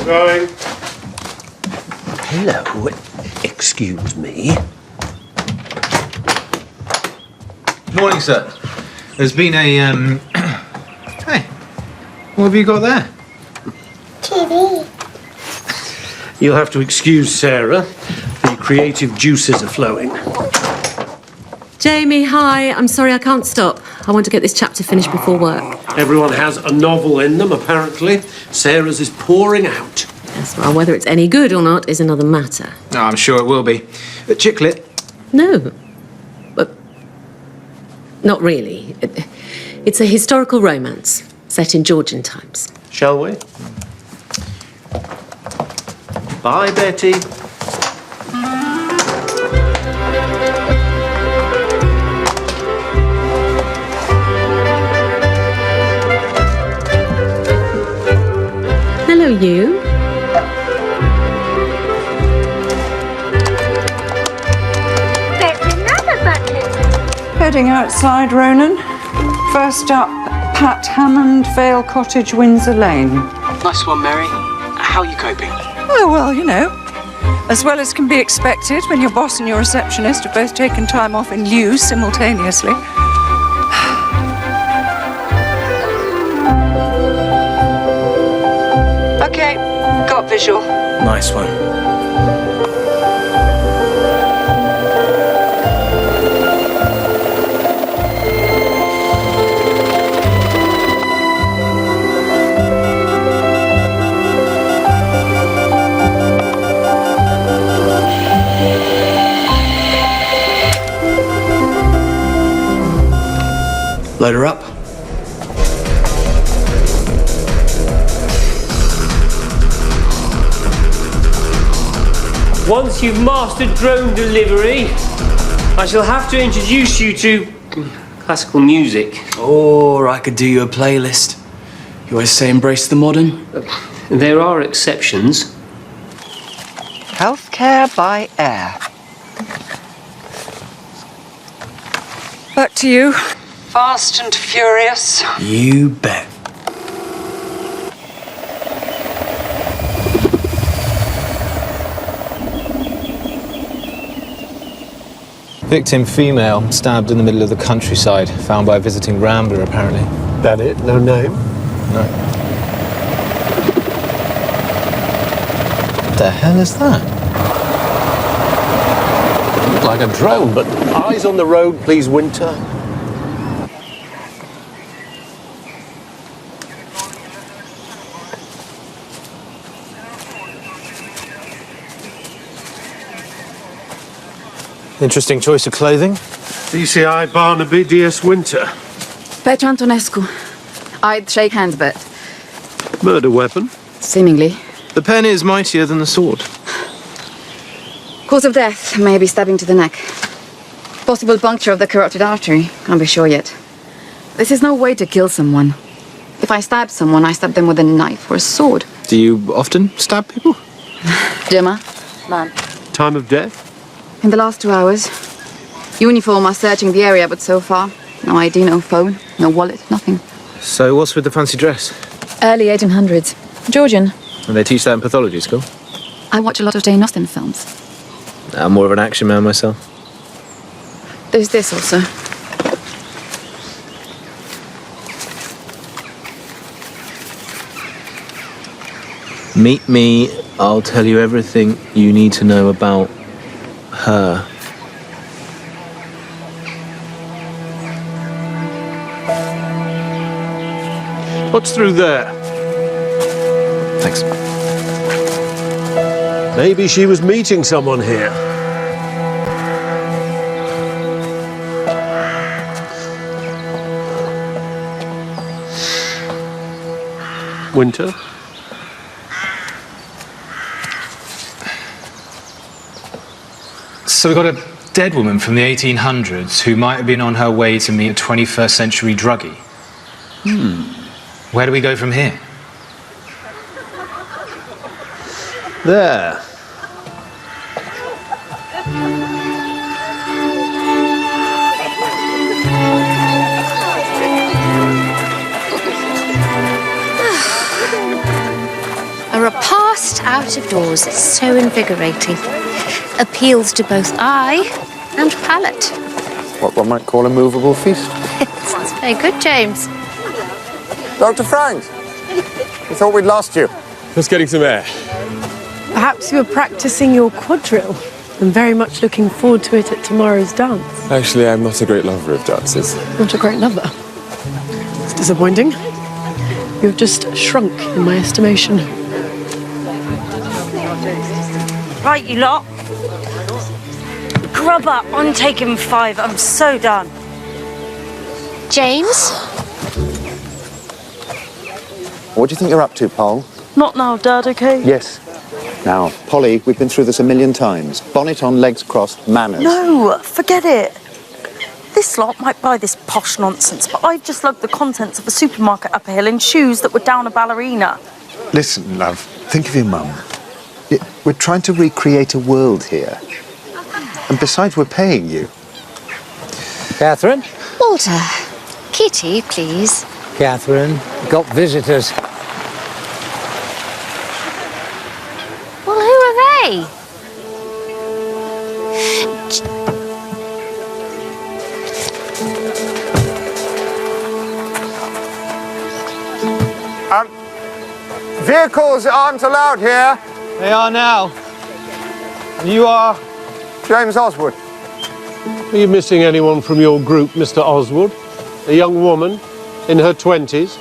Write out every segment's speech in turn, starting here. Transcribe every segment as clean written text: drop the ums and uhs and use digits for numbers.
Going. Hello. Excuse me. Morning, sir. There's been a, Hey, what have you got there? TV. You'll have to excuse Sarah. The creative juices are flowing. Jamie, hi. I'm sorry I can't stop. I want to get this chapter finished before work. Everyone has a novel in them, apparently. Sarah's is pouring out. Yes, well, whether it's any good or not is another matter. Oh, I'm sure it will be. Chicklet? No. But not really. It's a historical romance set in Georgian times. Shall we? Bye, Betty. Hello, you. There's another button. Heading outside, Ronan. First up, Pat Hammond, Vale Cottage, Windsor Lane. Nice one, Mary. How are you coping? Oh, well, you know, as well as can be expected when your boss and your receptionist have both taken time off in lieu simultaneously. Okay, got visual. Nice one. Load her up. Once you've mastered drone delivery, I shall have to introduce you to classical music. Or I could do you a playlist. You always say embrace the modern. There are exceptions. Healthcare by air. Back to you. Fast and furious. You bet. Victim female, stabbed in the middle of the countryside, found by a visiting rambler, apparently. That it? No name? No. What the hell is that? Looked like a drone, but eyes on the road, please, Winter. Interesting choice of clothing. DCI Barnaby, DS Winter. Petru Antonescu. I'd shake hands, but Murder weapon? seemingly. The pen is mightier than the sword. Cause of death, maybe stabbing to the neck. Possible puncture of the carotid artery. Can't be sure yet. This is no way to kill someone. If I stab someone, I stab them with a knife or a sword. Do you often stab people? Gemma, man. Time of death? In the last 2 hours. Uniform are searching the area, but so far, no ID, no phone, no wallet, nothing. So what's with the fancy dress? Early 1800s. Georgian. And they teach that in pathology school? I watch a lot of Jane Austen films. I'm more of an action man myself. There's this also. Meet me, I'll tell you everything you need to know about her. What's through there? Thanks. Maybe she was meeting someone here. Winter? So we've got a dead woman from the 1800s who might have been on her way to meet a 21st century druggie. Where do we go from here? There. A repast out of doors. It's so invigorating. Appeals to both eye and palate. What one might call a movable feast. It's very good, James. Dr. Franks, we thought we'd lost you. Just getting some air. Perhaps you were practicing your quadrille. I'm very much looking forward to it at tomorrow's dance. Actually, I'm not a great lover of dances. Not a great lover. It's disappointing. You've just shrunk in my estimation. Right, you lot. Grub up. I'm taking 5. I'm so done. James? What do you think you're up to, Paul? Not now, Dad, okay? Yes. Now, Polly, we've been through this a million times. Bonnet on, legs crossed, manners. No, forget it. This lot might buy this posh nonsense, but I've just lugged the contents of a supermarket up a hill in shoes that were down a ballerina. Listen, love, think of your mum. We're trying to recreate a world here. And besides, we're paying you. Catherine? Walter. Kitty, please. Catherine, got visitors. Well, who are they? Vehicles aren't allowed here. They are now. You are? James Oswald. Are you missing anyone from your group, Mr. Oswald? A young woman in her 20s?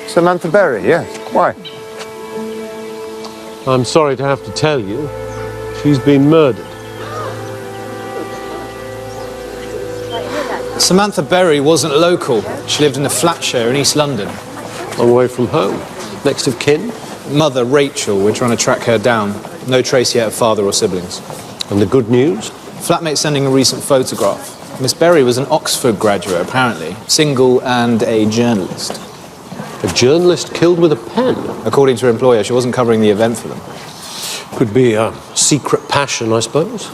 Samantha Berry, yes. Why? I'm sorry to have to tell you, she's been murdered. Samantha Berry wasn't local. She lived in a flat share in East London. Away from home. Next of kin? Mother, Rachel, we're trying to track her down. No trace yet of father or siblings. And the good news? Flatmate sending a recent photograph. Miss Berry was an Oxford graduate, apparently. Single and a journalist. A journalist killed with a pen? According to her employer, she wasn't covering the event for them. Could be a secret passion, I suppose.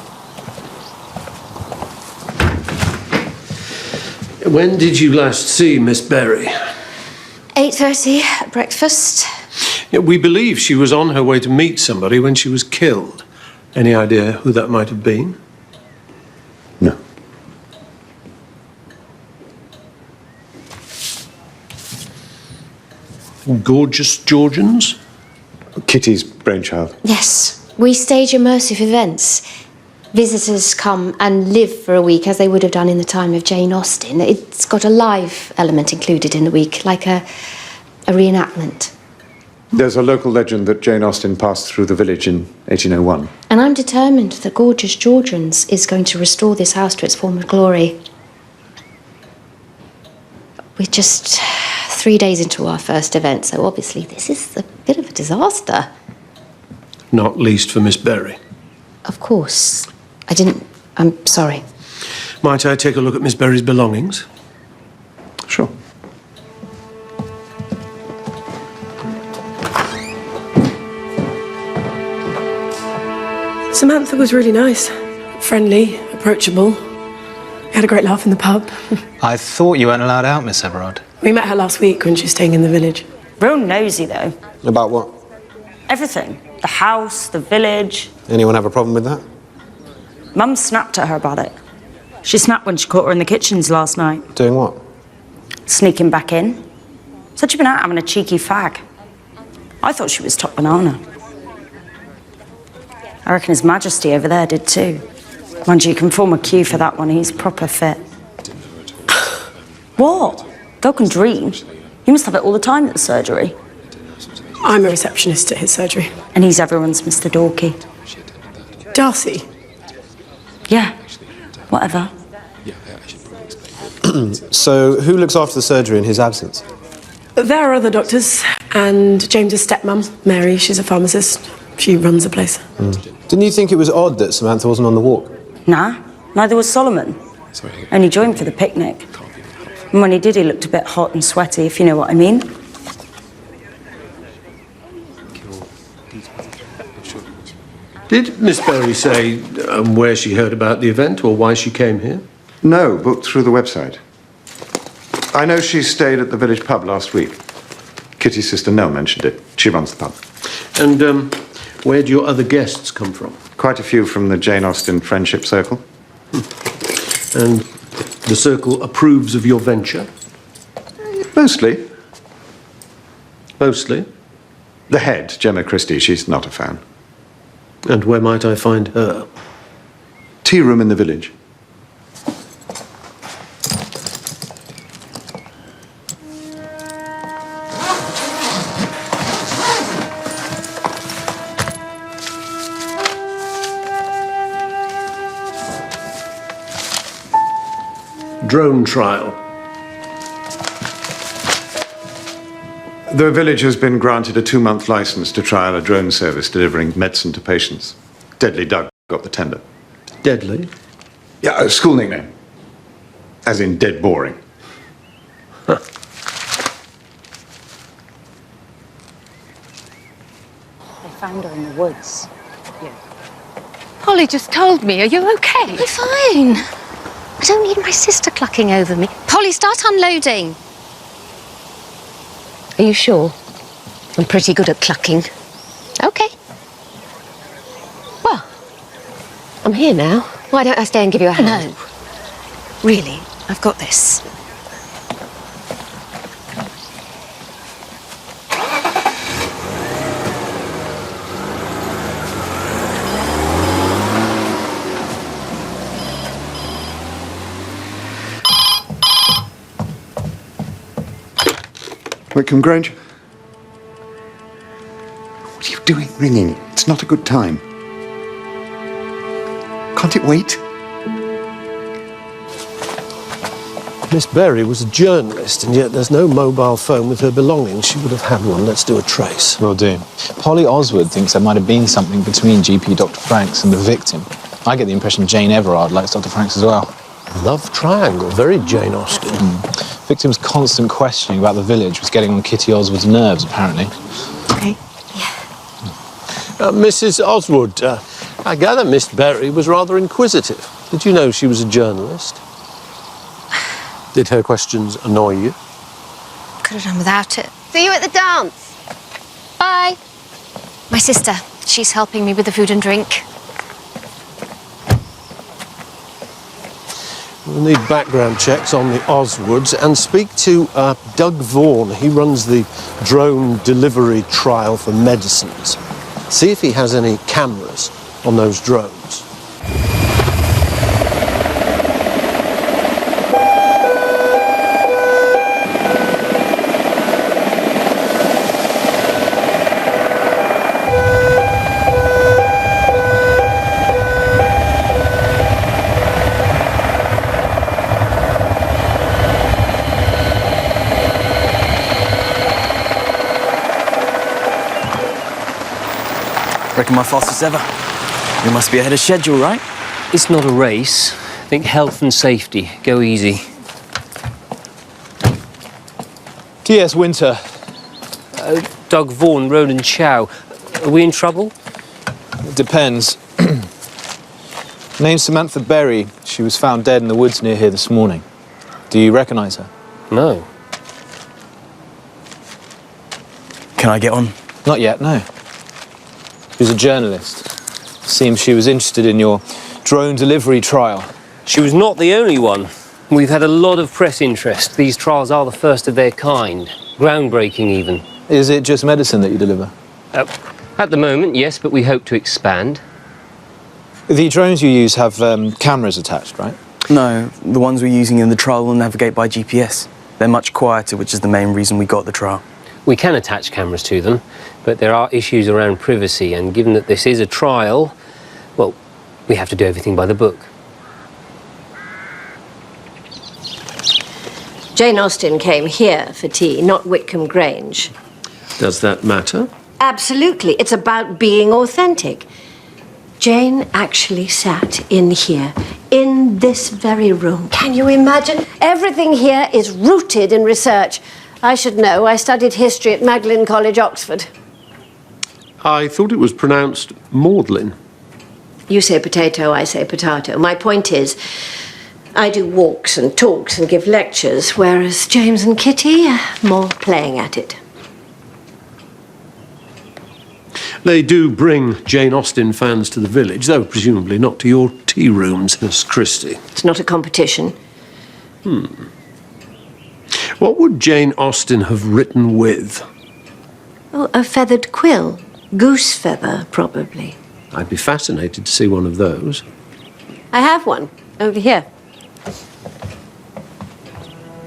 When did you last see Miss Berry? 8:30 at breakfast. Yeah, we believe she was on her way to meet somebody when she was killed. Any idea who that might have been? No. Gorgeous Georgians? Kitty's brainchild. Yes, we stage immersive events. Visitors come and live for a week as they would have done in the time of Jane Austen. It's got a live element included in the week, like a reenactment. There's a local legend that Jane Austen passed through the village in 1801. And I'm determined that Gorgeous Georgians is going to restore this house to its former glory. We're just 3 days into our first event, so obviously this is a bit of a disaster. Not least for Miss Berry. Of course. I'm sorry. Might I take a look at Miss Berry's belongings? Sure. Samantha was really nice. Friendly, approachable. We had a great laugh in the pub. I thought you weren't allowed out, Miss Everard. We met her last week when she was staying in the village. Real nosy, though. About what? Everything. The house, the village. Anyone have a problem with that? Mum snapped at her about it. She snapped when she caught her in the kitchens last night. Doing what? Sneaking back in. Said she'd been out having a cheeky fag. I thought she was top banana. I reckon His Majesty over there did too. Mind you, can form a queue for that one. He's proper fit. What? Girl can dream. You must have it all the time at the surgery. I'm a receptionist at his surgery. And he's everyone's Mr. Dorky. Darcy? Yeah, whatever. So, who looks after the surgery in his absence? There are other doctors, and James's stepmum, Mary, she's a pharmacist. She runs the place. Didn't you think it was odd that Samantha wasn't on the walk? Nah, neither was Solomon. Only joined for the picnic. And when he did, he looked a bit hot and sweaty, if you know what I mean. Did Miss Berry say where she heard about the event or why she came here? No, booked through the website. I know she stayed at the village pub last week. Kitty's sister Nell mentioned it. She runs the pub. And where do your other guests come from? Quite a few from the Jane Austen Friendship Circle. And the circle approves of your venture? Mostly. Mostly? The head, Gemma Christie, she's not a fan. And where might I find her? Tea room in the village. Drone trial. The village has been granted a 2-month license to trial a drone service delivering medicine to patients. Deadly Doug got the tender. Deadly? Yeah, a school nickname. As in dead boring. I found her in the woods. Yeah. Polly just told me. Are you okay? I'm fine. I don't need my sister clucking over me. Polly, start unloading. Are you sure? I'm pretty good at clucking. Okay. Well, I'm here now. Why don't I stay and give you a hand? No. Really, I've got this. Wickham Grange? What are you doing ringing? It's not a good time. Can't it wait? Miss Berry was a journalist, and yet there's no mobile phone with her belongings. She would have had one. Let's do a trace. Will do. Polly Oswald thinks there might have been something between GP Dr. Franks and the victim. I get the impression Jane Everard likes Dr. Franks as well. Love triangle, very Jane Austen. Victim's constant questioning about the village was getting on Kitty Oswald's nerves, apparently. Okay. Mrs. Oswald, I gather Miss Berry was rather inquisitive. Did you know she was a journalist? Did her questions annoy you? Could have done without it. See you at the dance. Bye. My sister. She's helping me with the food and drink. We'll need background checks on the Oswoods and speak to Doug Vaughan. He runs the drone delivery trial for medicines. See if he has any cameras on those drones. Reckon my fastest ever. We must be ahead of schedule, right? It's not a race. Think health and safety. Go easy. T.S. Winter. Doug Vaughan, Roland Chow. Are we in trouble? It depends. Name's Samantha Berry. She was found dead in the woods near here this morning. Do you recognise her? No. Can I get on? Not yet, no. She was a journalist. Seems she was interested in your drone delivery trial. She was not the only one. We've had a lot of press interest. These trials are the first of their kind. Groundbreaking, even. Is it just medicine that you deliver? At the moment, yes, but we hope to expand. The drones you use have cameras attached, right? No, the ones we're using in the trial will navigate by GPS. They're much quieter, which is the main reason we got the trial. We can attach cameras to them, but there are issues around privacy, and given that this is a trial, well, we have to do everything by the book. Jane Austen came here for tea, not Whitcomb Grange. Does that matter? Absolutely. It's about being authentic. Jane actually sat in here, in this very room. Can you imagine? Everything here is rooted in research. I should know. I studied history at Magdalen College, Oxford. I thought it was pronounced Magdalen. You say potato, I say potato. My point is, I do walks and talks and give lectures, whereas James and Kitty are more playing at it. They do bring Jane Austen fans to the village, though presumably not to your tea rooms, Miss Christie. It's not a competition. What would Jane Austen have written with? Oh, a feathered quill. Goose feather, probably. I'd be fascinated to see one of those. I have one, over here.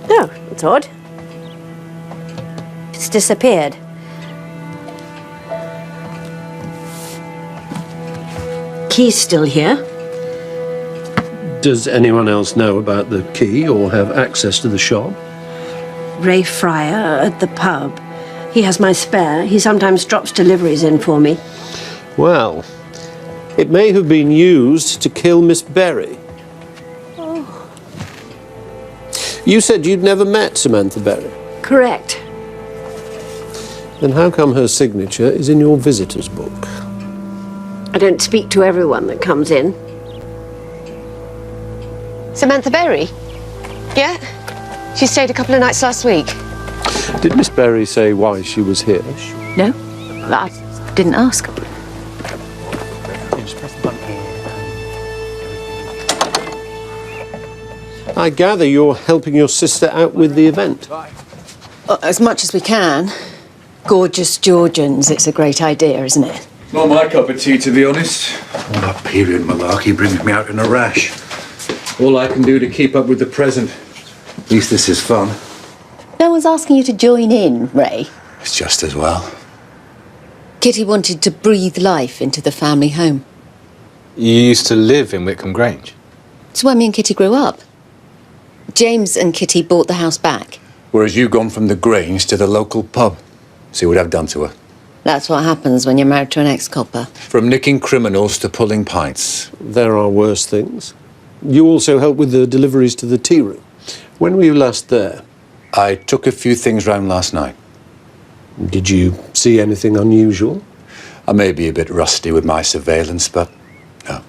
Oh, it's odd. It's disappeared. Key's still here. Does anyone else know about the key or have access to the shop? Ray Fryer at the pub. He has my spare. He sometimes drops deliveries in for me. Well, it may have been used to kill Miss Berry. Oh. You said you'd never met Samantha Berry. Correct. Then how come her signature is in your visitor's book? I don't speak to everyone that comes in. Samantha Berry? Yeah? She stayed a couple of nights last week. Did Miss Berry say why she was here? No, I didn't ask. Just press the button here. I gather you're helping your sister out with the event. As much as we can. Gorgeous Georgians, it's a great idea, isn't it? Not my cup of tea, to be honest. All that period malarkey brings me out in a rash. All I can do to keep up with the present. At least this is fun. No one's asking you to join in, Ray. It's just as well. Kitty wanted to breathe life into the family home. You used to live in Whitcomb Grange? It's where me and Kitty grew up. James and Kitty bought the house back. Whereas you've gone from the Grange to the local pub. See what I've done to her. That's what happens when you're married to an ex-copper. From nicking criminals to pulling pints. There are worse things. You also help with the deliveries to the tea room. When were you last there? I took a few things round last night. Did you see anything unusual? I may be a bit rusty with my surveillance, but no.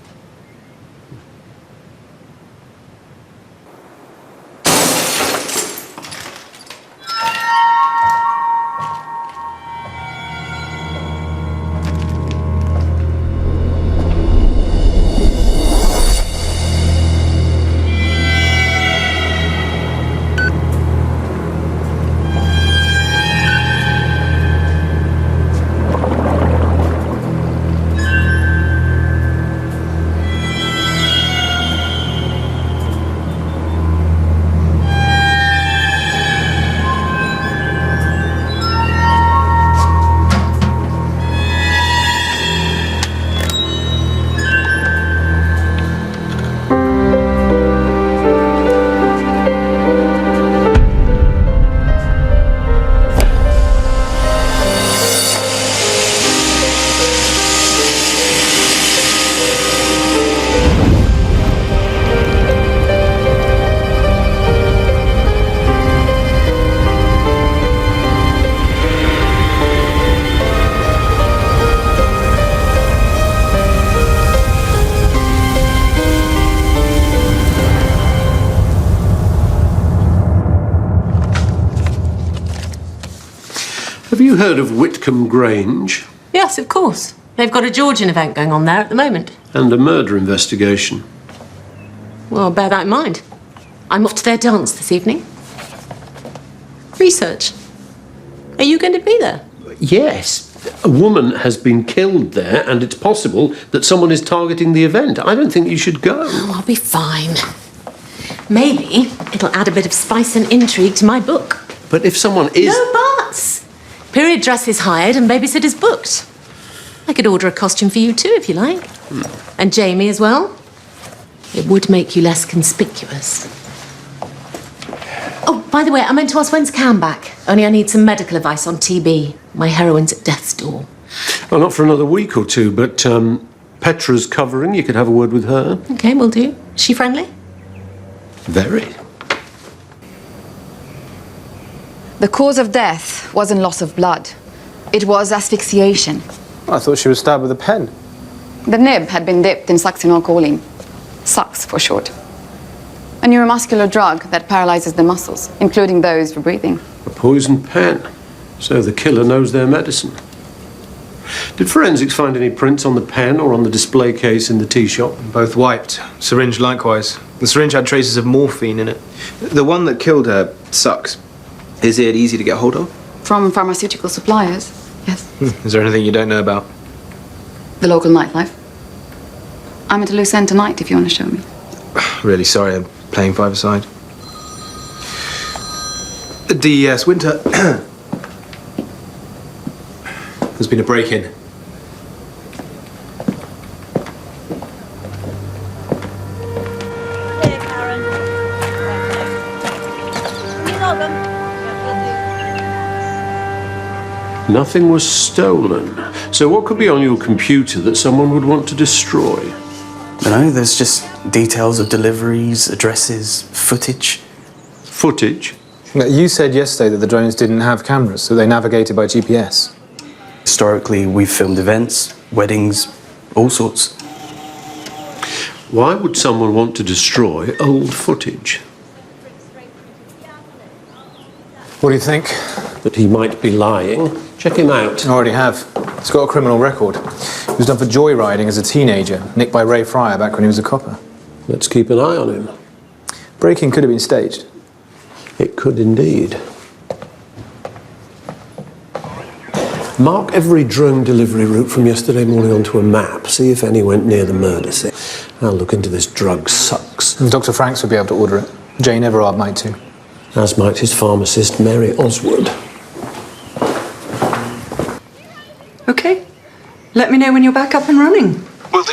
Have you heard of Whitcomb Grange? Yes, of course. They've got a Georgian event going on there at the moment. And a murder investigation. Well, bear that in mind. I'm off to their dance this evening. Research. Are you going to be there? Yes. A woman has been killed there, and it's possible that someone is targeting the event. I don't think you should go. Oh, I'll be fine. Maybe it'll add a bit of spice and intrigue to my book. But if someone is... No buts! Period dress is hired and babysitter's booked. I could order a costume for you too, if you like. And Jamie as well. It would make you less conspicuous. Oh, by the way, I meant to ask when's Cam back? Only I need some medical advice on TB. My heroine's at death's door. Well, not for another week or two, but Petra's covering. You could have a word with her. Okay, will do. Is she friendly? Very. The cause of death wasn't loss of blood. It was asphyxiation. I thought she was stabbed with a pen. The nib had been dipped in succinylcholine. Sux for short. A neuromuscular drug that paralyzes the muscles, including those for breathing. A poison pen. So the killer knows their medicine. Did forensics find any prints on the pen or on the display case in the tea shop? Both wiped. Syringe likewise. The syringe had traces of morphine in it. The one that killed her sucks. Is it easy to get hold of? From pharmaceutical suppliers, yes. Is there anything you don't know about? The local nightlife. I'm at a loose end tonight if you want to show me. Really sorry, I'm playing five-a-side. DS Winter. There's been a break-in. Here, Karen. You know them. Nothing was stolen. So what could be on your computer that someone would want to destroy? I don't know, there's just details of deliveries, addresses, footage. Footage? You said yesterday that the drones didn't have cameras, so they navigated by GPS. Historically, we've filmed events, weddings, all sorts. Why would someone want to destroy old footage? What do you think? That he might be lying. Check him out. I already have. He's got a criminal record. He was done for joyriding as a teenager, nicked by Ray Fryer back when he was a copper. Let's keep an eye on him. Break-in could have been staged. It could indeed. Mark every drone delivery route from yesterday morning onto a map. See if any went near the murder scene. I'll look into this drug sucks. Dr. Franks would be able to order it. Jane Everard might too. As might his pharmacist, Mary Oswald. Okay. Let me know when you're back up and running. Will do.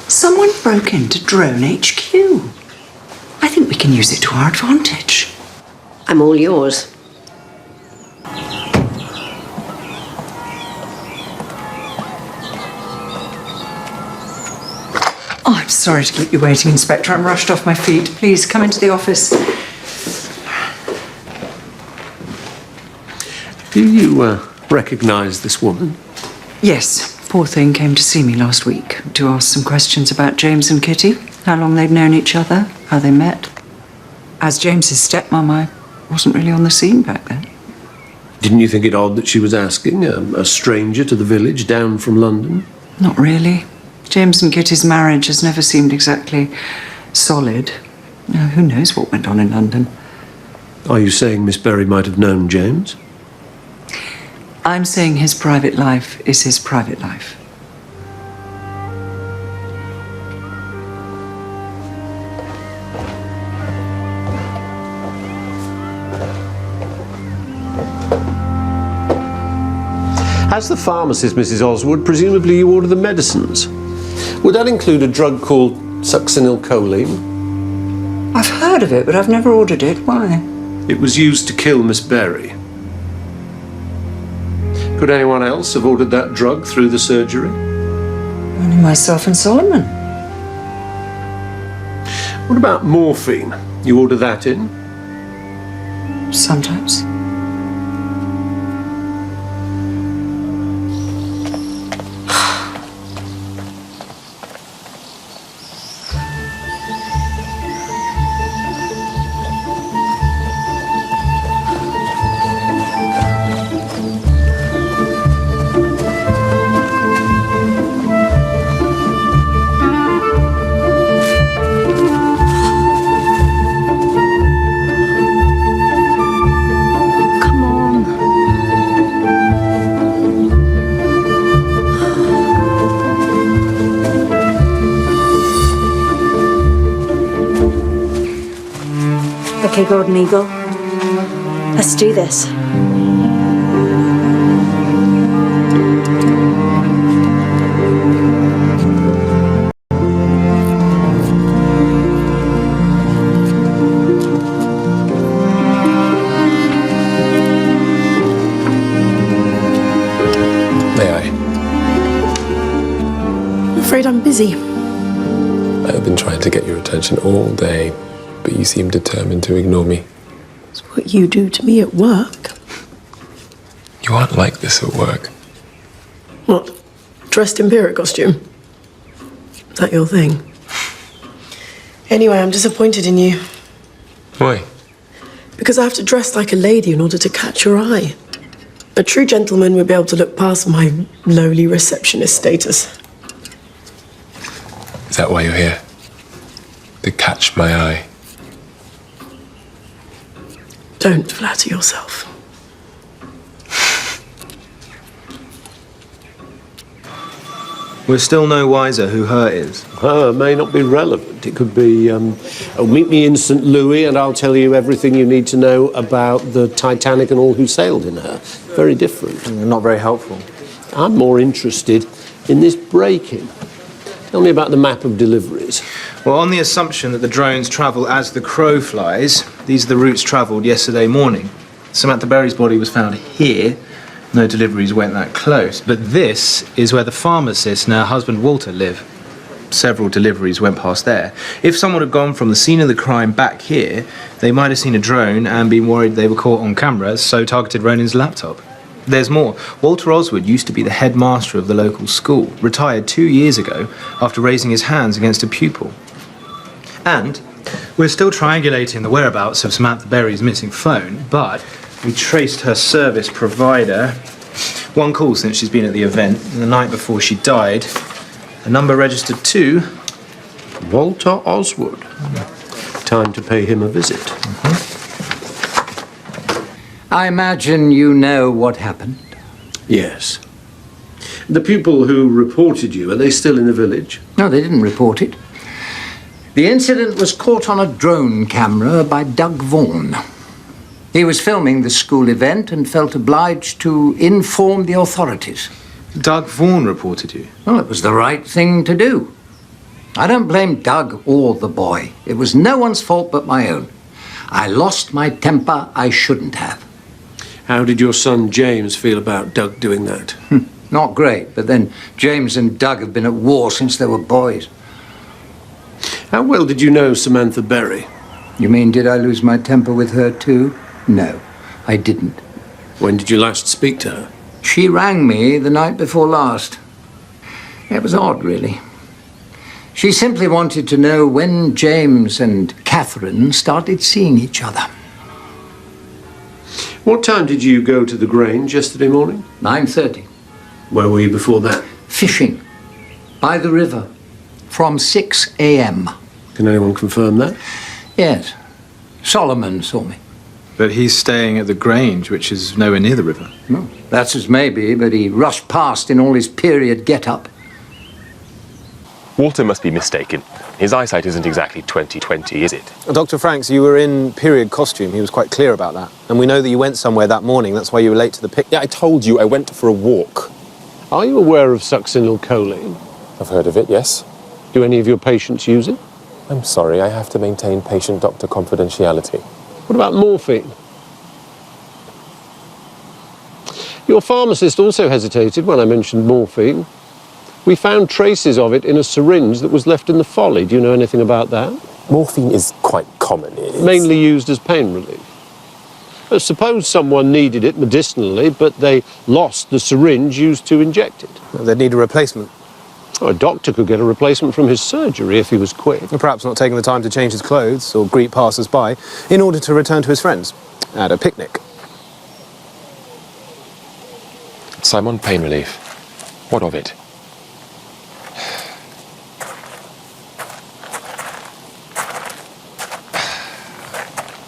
Someone broke into Drone HQ. I think we can use it to our advantage. I'm all yours. Oh, I'm sorry to keep you waiting, Inspector. I'm rushed off my feet. Please come into the office. Do you recognise this woman? Yes. Poor thing came to see me last week to ask some questions about James and Kitty, how long they'd known each other, how they met. As James's stepmom, I wasn't really on the scene back then. Didn't you think it odd that she was asking, a stranger to the village down from London? Not really. James and Kitty's marriage has never seemed exactly solid. Now, who knows what went on in London? Are you saying Miss Berry might have known James? I'm saying his private life is his private life. As the pharmacist, Mrs. Oswald, presumably you order the medicines. Would that include a drug called succinylcholine? I've heard of it, but I've never ordered it. Why? It was used to kill Miss Berry. Could anyone else have ordered that drug through the surgery? Only myself and Solomon. What about morphine? You order that in? Sometimes. Okay, Golden Eagle. Let's do this. May I? I'm afraid I'm busy. I've been trying to get your attention all day, but you seem determined to ignore me. It's what you do to me at work. You aren't like this at work. What? Dressed in period costume? Is that your thing? Anyway, I'm disappointed in you. Why? Because I have to dress like a lady in order to catch your eye. A true gentleman would be able to look past my lowly receptionist status. Is that why you're here? To catch my eye? Don't flatter yourself. We're still no wiser who her is. Her may not be relevant. It could be, meet me in St. Louis and I'll tell you everything you need to know about the Titanic and all who sailed in her. Very different. Not very helpful. I'm more interested in this break-in. Tell me about the map of deliveries. Well, on the assumption that the drones travel as the crow flies, these are the routes travelled yesterday morning. Samantha Berry's body was found here. No deliveries went that close. But this is where the pharmacist and her husband Walter live. Several deliveries went past there. If someone had gone from the scene of the crime back here, they might have seen a drone and been worried they were caught on camera, so targeted Ronin's laptop. There's more. Walter Oswood used to be the headmaster of the local school, retired 2 years ago after raising his hands against a pupil. And we're still triangulating the whereabouts of Samantha Berry's missing phone, but we traced her service provider. One call since she's been at the event, and the night before she died. A number registered to Walter Oswood. Time to pay him a visit. I imagine you know what happened? Yes. The pupil who reported you, are they still in the village? No, they didn't report it. The incident was caught on a drone camera by Doug Vaughan. He was filming the school event and felt obliged to inform the authorities. Doug Vaughan reported you? Well, it was the right thing to do. I don't blame Doug or the boy. It was no one's fault but my own. I lost my temper I shouldn't have. How did your son James feel about Doug doing that? Not great, but then James and Doug have been at war since they were boys. How well did you know Samantha Berry? You mean, did I lose my temper with her too? No, I didn't. When did you last speak to her? She rang me the night before last. It was odd, really. She simply wanted to know when James and Catherine started seeing each other. What time did you go to the Grange yesterday morning? 9:30. Where were you before that? Fishing. By the river. From 6 a.m. Can anyone confirm that? Yes. Solomon saw me. But he's staying at the Grange, which is nowhere near the river. No, that's as maybe, but he rushed past in all his period get-up. Walter must be mistaken. His eyesight isn't exactly 20/20, is it? Dr. Franks, you were in period costume. He was quite clear about that. And we know that you went somewhere that morning. That's why you were late to the picnic. Yeah, I told you I went for a walk. Are you aware of succinylcholine? I've heard of it, yes. Do any of your patients use it? I'm sorry, I have to maintain patient-doctor confidentiality. What about morphine? Your pharmacist also hesitated when I mentioned morphine. We found traces of it in a syringe that was left in the folly. Do you know anything about that? Morphine is quite common. It's mainly used as pain relief. Suppose someone needed it medicinally, but they lost the syringe used to inject it. Well, they'd need a replacement. Oh, a doctor could get a replacement from his surgery if he was quick. Or perhaps not taking the time to change his clothes or greet passers-by in order to return to his friends at a picnic. So I'm on pain relief. What of it?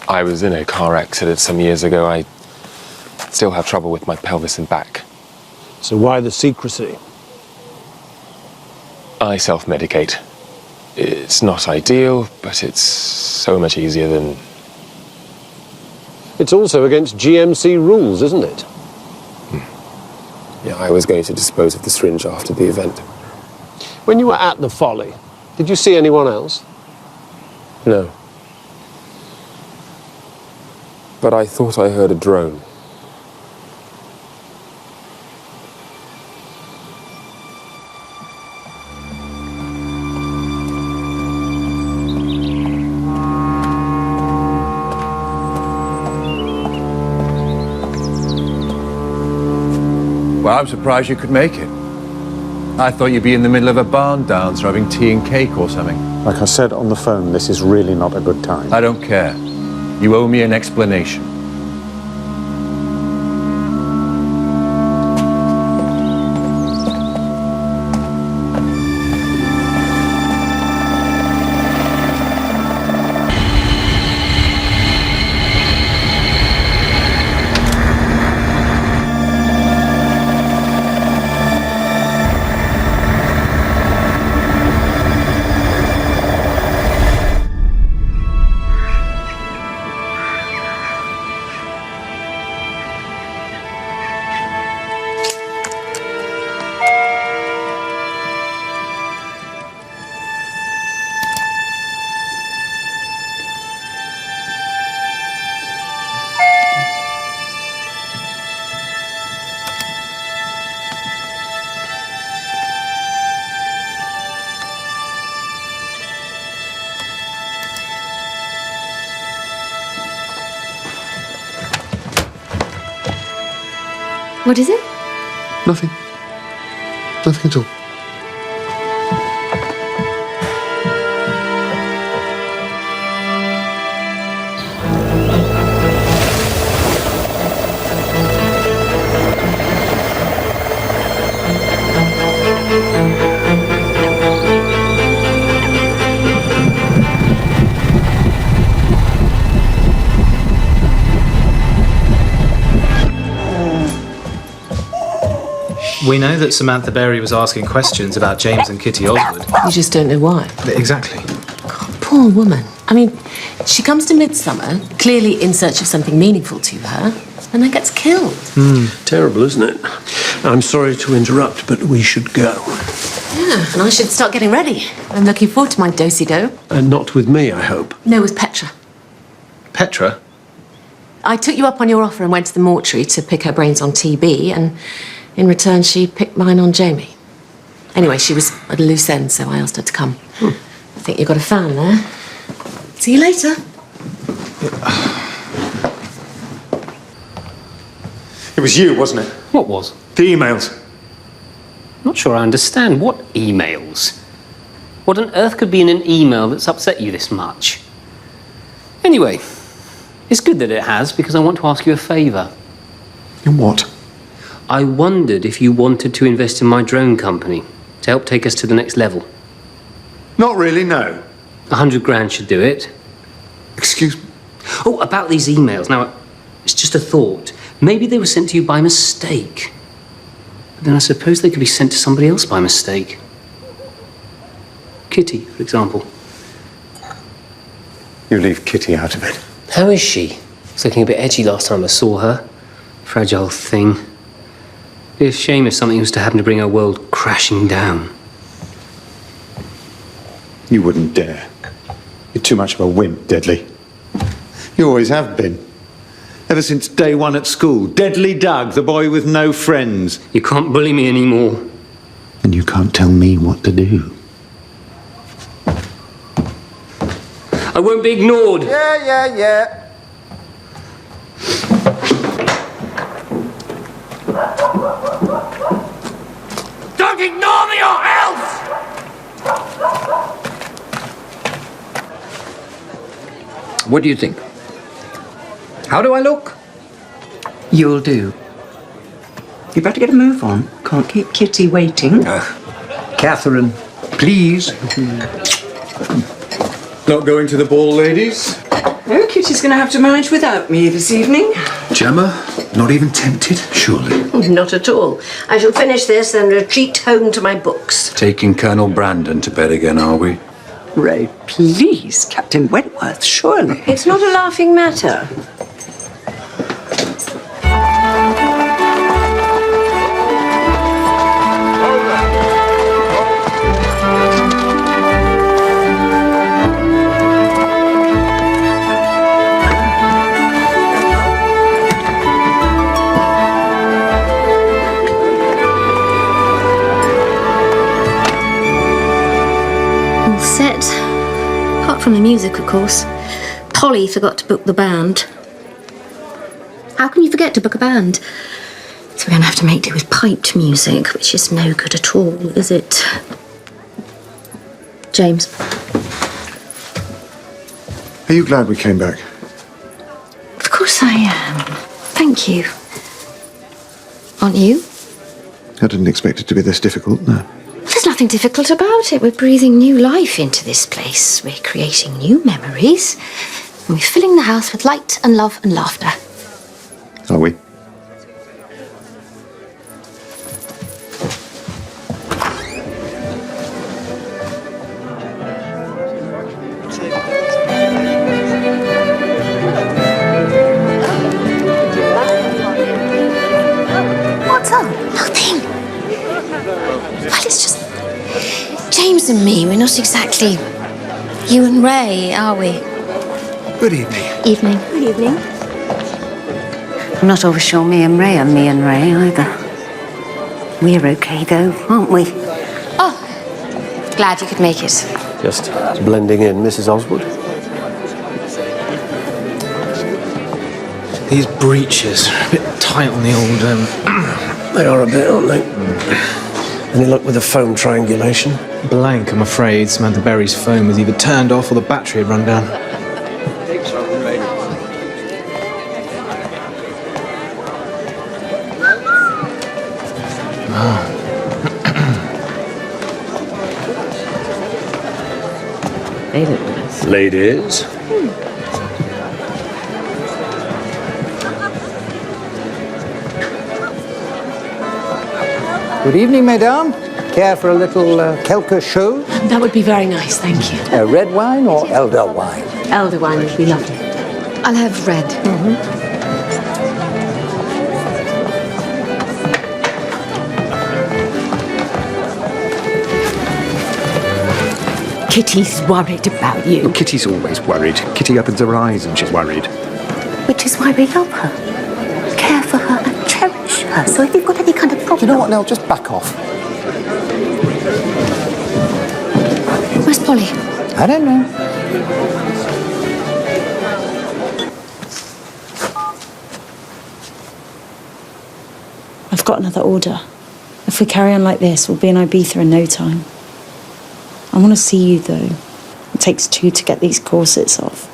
I was in a car accident some years ago. I still have trouble with my pelvis and back. So why the secrecy? I self-medicate. It's not ideal, but it's so much easier than... It's also against GMC rules, isn't it? Yeah, I was going to dispose of the syringe after the event. When you were at the Folly, did you see anyone else? No. But I thought I heard a drone. Well, I'm surprised you could make it. I thought you'd be in the middle of a barn dance or having tea and cake or something. Like I said on the phone, this is really not a good time. I don't care. You owe me an explanation. What is it? Nothing. Nothing at all. We know that Samantha Berry was asking questions about James and Kitty Oswald. You just don't know why. Exactly. Poor woman. I mean, she comes to Midsomer, clearly in search of something meaningful to her, and then gets killed. Terrible, isn't it? I'm sorry to interrupt, but we should go. Yeah, and I should start getting ready. I'm looking forward to my do-si-do. And not with me, I hope. No, with Petra. Petra? I took you up on your offer and went to the mortuary to pick her brains on TB, and in return, she picked mine on Jamie. Anyway, she was at a loose end, so I asked her to come. I think you've got a fan there. See you later. It was you, wasn't it? What was? The emails. Not sure I understand. What emails? What on earth could be in an email that's upset you this much? Anyway, it's good that it has, because I want to ask you a favour. In what? I wondered if you wanted to invest in my drone company to help take us to the next level. Not really, no. 100 grand should do it. Excuse me? Oh, about these emails. Now, it's just a thought. Maybe they were sent to you by mistake. But then I suppose they could be sent to somebody else by mistake. Kitty, for example. You leave Kitty out of it. How is she? It's looking a bit edgy last time I saw her. Fragile thing. It'd be a shame if something was to happen to bring our world crashing down. You wouldn't dare. You're too much of a wimp, Deadly. You always have been. Ever since day one at school. Deadly Doug, the boy with no friends. You can't bully me anymore. And you can't tell me what to do. I won't be ignored. Yeah. Don't ignore me or else! What do you think? How do I look? You'll do. You better get a move on. Can't keep Kitty waiting. Catherine, please. Not going to the ball, ladies? No, Kitty's going to have to manage without me this evening. Gemma, not even tempted, surely? Not at all. I shall finish this and retreat home to my books. Taking Colonel Brandon to bed again, are we? Ray, please, Captain Wentworth, surely. It's not a laughing matter. All set. Apart from the music, of course. Polly forgot to book the band. How can you forget to book a band? So we're going to have to make do with piped music, which is no good at all, is it? James. Are you glad we came back? Of course I am. Thank you. Aren't you? I didn't expect it to be this difficult, no. There's nothing difficult about it. We're breathing new life into this place. We're creating new memories. And we're filling the house with light and love and laughter. Are we? What's up? Nothing. Well, it's just James and me. We're not exactly you and Ray, are we? Good evening. Evening. Good evening. I'm not always sure me and Ray either. We're okay though, aren't we? Oh, glad you could make it. Just blending in, Mrs. Oswald. These breeches are a bit tight on the old. They are a bit, aren't they? Any luck with the phone triangulation? Blank, I'm afraid. Samantha Berry's phone was either turned off or the battery had run down. They look nice. Ladies. Good evening, mesdames. Care for a little quelque chose? That would be very nice, thank you. Red wine or elder wine? Elder wine would be lovely. I'll have red. Kitty's worried about you. Kitty's always worried. Kitty opens her eyes and she's worried. Which is why we love her. Care for her and cherish her. So if you've got any kind of problem... You know what, Nell? Just back off. Where's Polly? I don't know. I've got another order. If we carry on like this, we'll be in Ibiza in no time. I want to see you, though. It takes two to get these corsets off.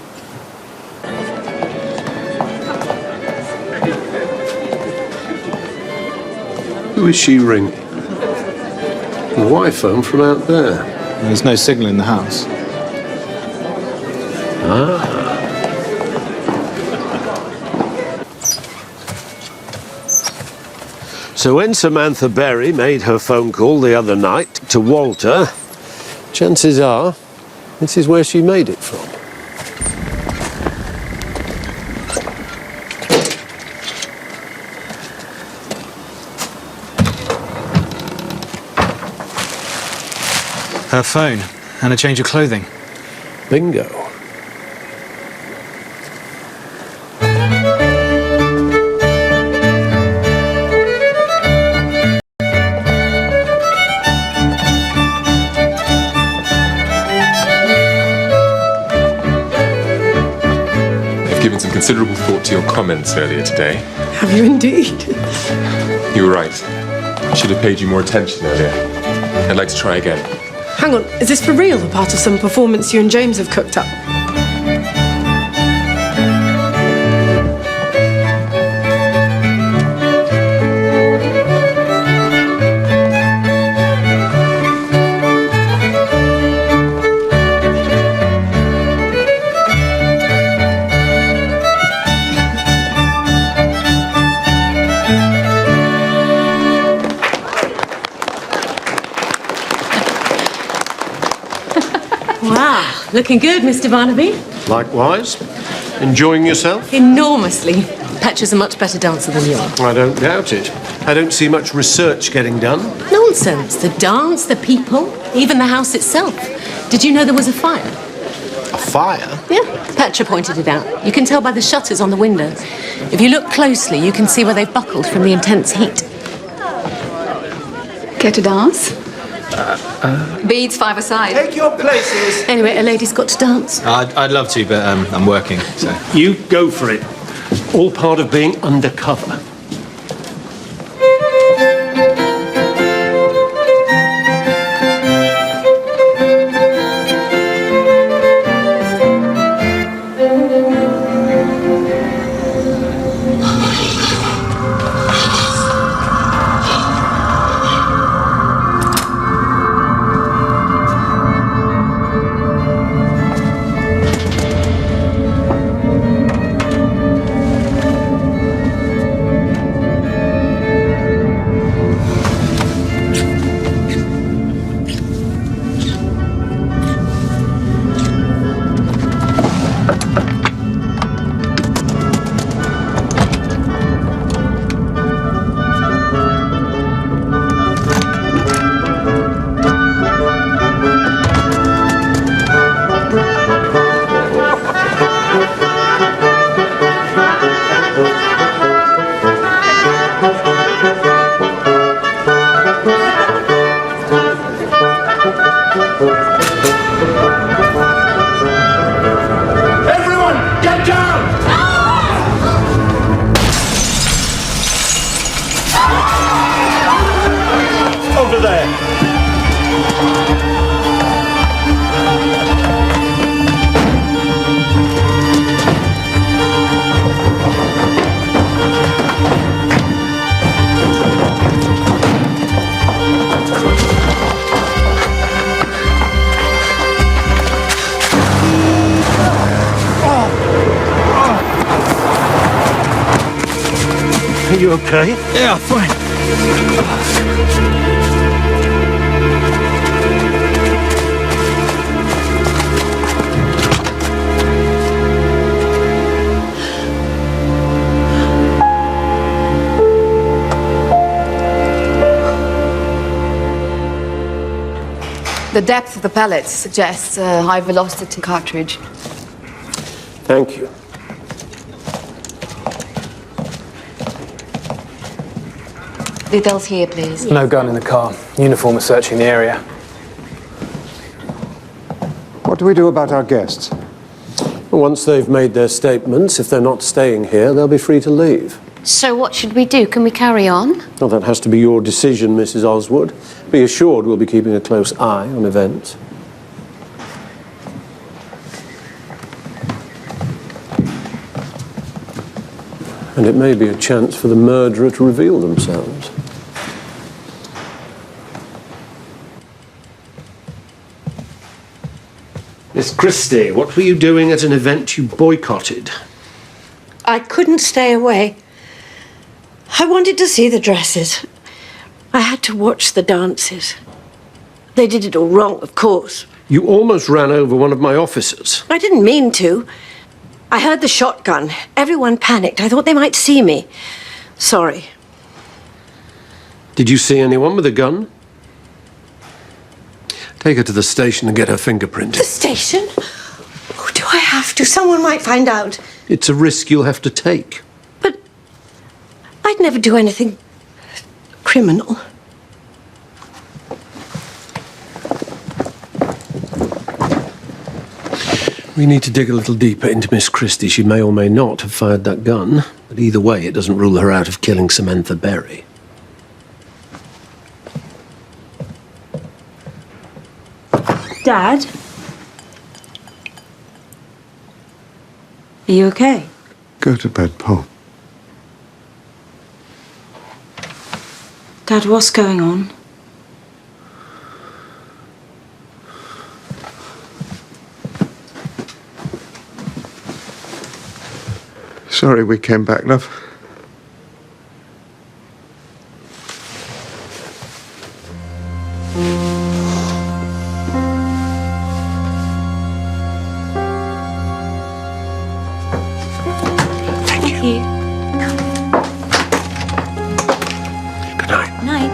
Who is she ringing? The Wi-Phone from out there. There's no signal in the house. So when Samantha Berry made her phone call the other night to Walter, chances are this is where she made it from. Her phone and a change of clothing. Bingo. I've given some considerable thought to your comments earlier today. Have you indeed? You were right. I should have paid you more attention earlier. I'd like to try again. Hang on, is this for real, or part of some performance you and James have cooked up? Wow, looking good, Mr. Barnaby. Likewise. Enjoying yourself? Enormously. Petra's a much better dancer than you are. I don't doubt it. I don't see much research getting done. Nonsense. The dance, the people, even the house itself. Did you know there was a fire? A fire? Yeah, Petra pointed it out. You can tell by the shutters on the windows. If you look closely, you can see where they've buckled from the intense heat. Care to dance? Beads 5-a-side. Take your places. Anyway, a lady's got to dance. I'd love to, but I'm working, so... You go for it. All part of being undercover. you okay? Yeah, fine. The depth of the pellets suggests a high-velocity cartridge. Thank you. Details here, please. No gun in the car. Uniform is searching the area. What do we do about our guests? Once they've made their statements, if they're not staying here, they'll be free to leave. So what should we do? Can we carry on? Well, that has to be your decision, Mrs. Oswood. Be assured we'll be keeping a close eye on events. And it may be a chance for the murderer to reveal themselves. Miss Christie, what were you doing at an event you boycotted? I couldn't stay away. I wanted to see the dresses. I had to watch the dances. They did it all wrong, of course. You almost ran over one of my officers. I didn't mean to. I heard the shotgun. Everyone panicked. I thought they might see me. Sorry. Did you see anyone with a gun? Take her to the station and get her fingerprint. The station? Oh, do I have to? Someone might find out. It's a risk you'll have to take. But I'd never do anything criminal. We need to dig a little deeper into Miss Christie. She may or may not have fired that gun, but either way, it doesn't rule her out of killing Samantha Berry. Dad? Are you okay? Go to bed, Paul. Dad, what's going on? Sorry we came back, love. Thank you. Good night. Night.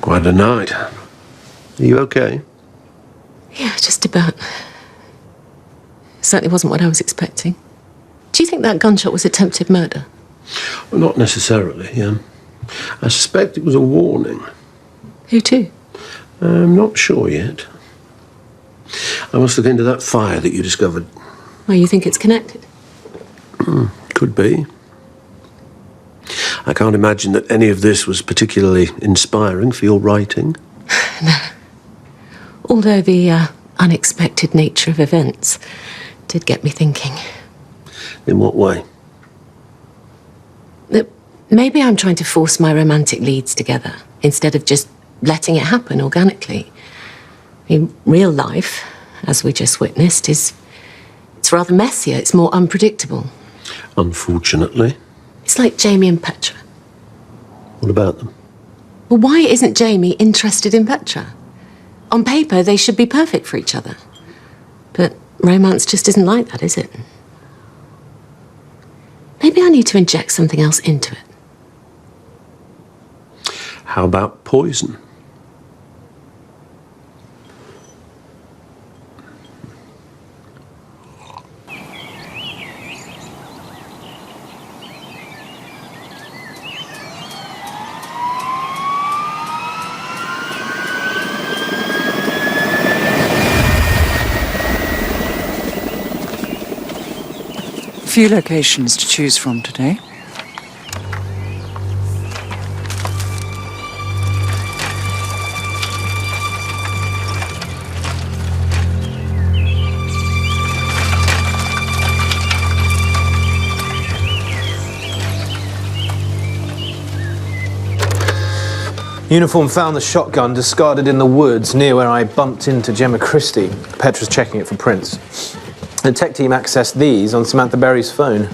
Quite a night. Are you okay? Yeah, just about. Certainly wasn't what I was expecting. Do you think that gunshot was attempted murder? Well, not necessarily, I suspect it was a warning. Who to? I'm not sure yet. I must look into that fire that you discovered. Well, you think it's connected? Could be. I can't imagine that any of this was particularly inspiring for your writing. No. Although the unexpected nature of events did get me thinking. In what way? That maybe I'm trying to force my romantic leads together instead of just letting it happen organically. I mean, real life, as we just witnessed, it's rather messier. It's more unpredictable. Unfortunately. It's like Jamie and Petra. What about them? Well, why isn't Jamie interested in Petra? On paper, they should be perfect for each other. But romance just isn't like that, is it? Maybe I need to inject something else into it. How about poison? Few locations to choose from today. Uniform found the shotgun discarded in the woods near where I bumped into Gemma Christie. Petra's checking it for prints. The tech team accessed these on Samantha Berry's phone.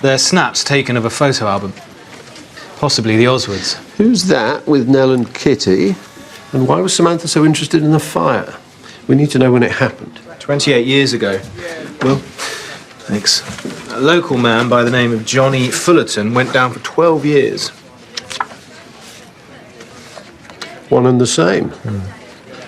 They're snaps taken of a photo album. Possibly the Oswoods. Who's that with Nell and Kitty? And why was Samantha so interested in the fire? We need to know when it happened. 28 years ago. Well, thanks. A local man by the name of Johnny Fullerton went down for 12 years. One and the same.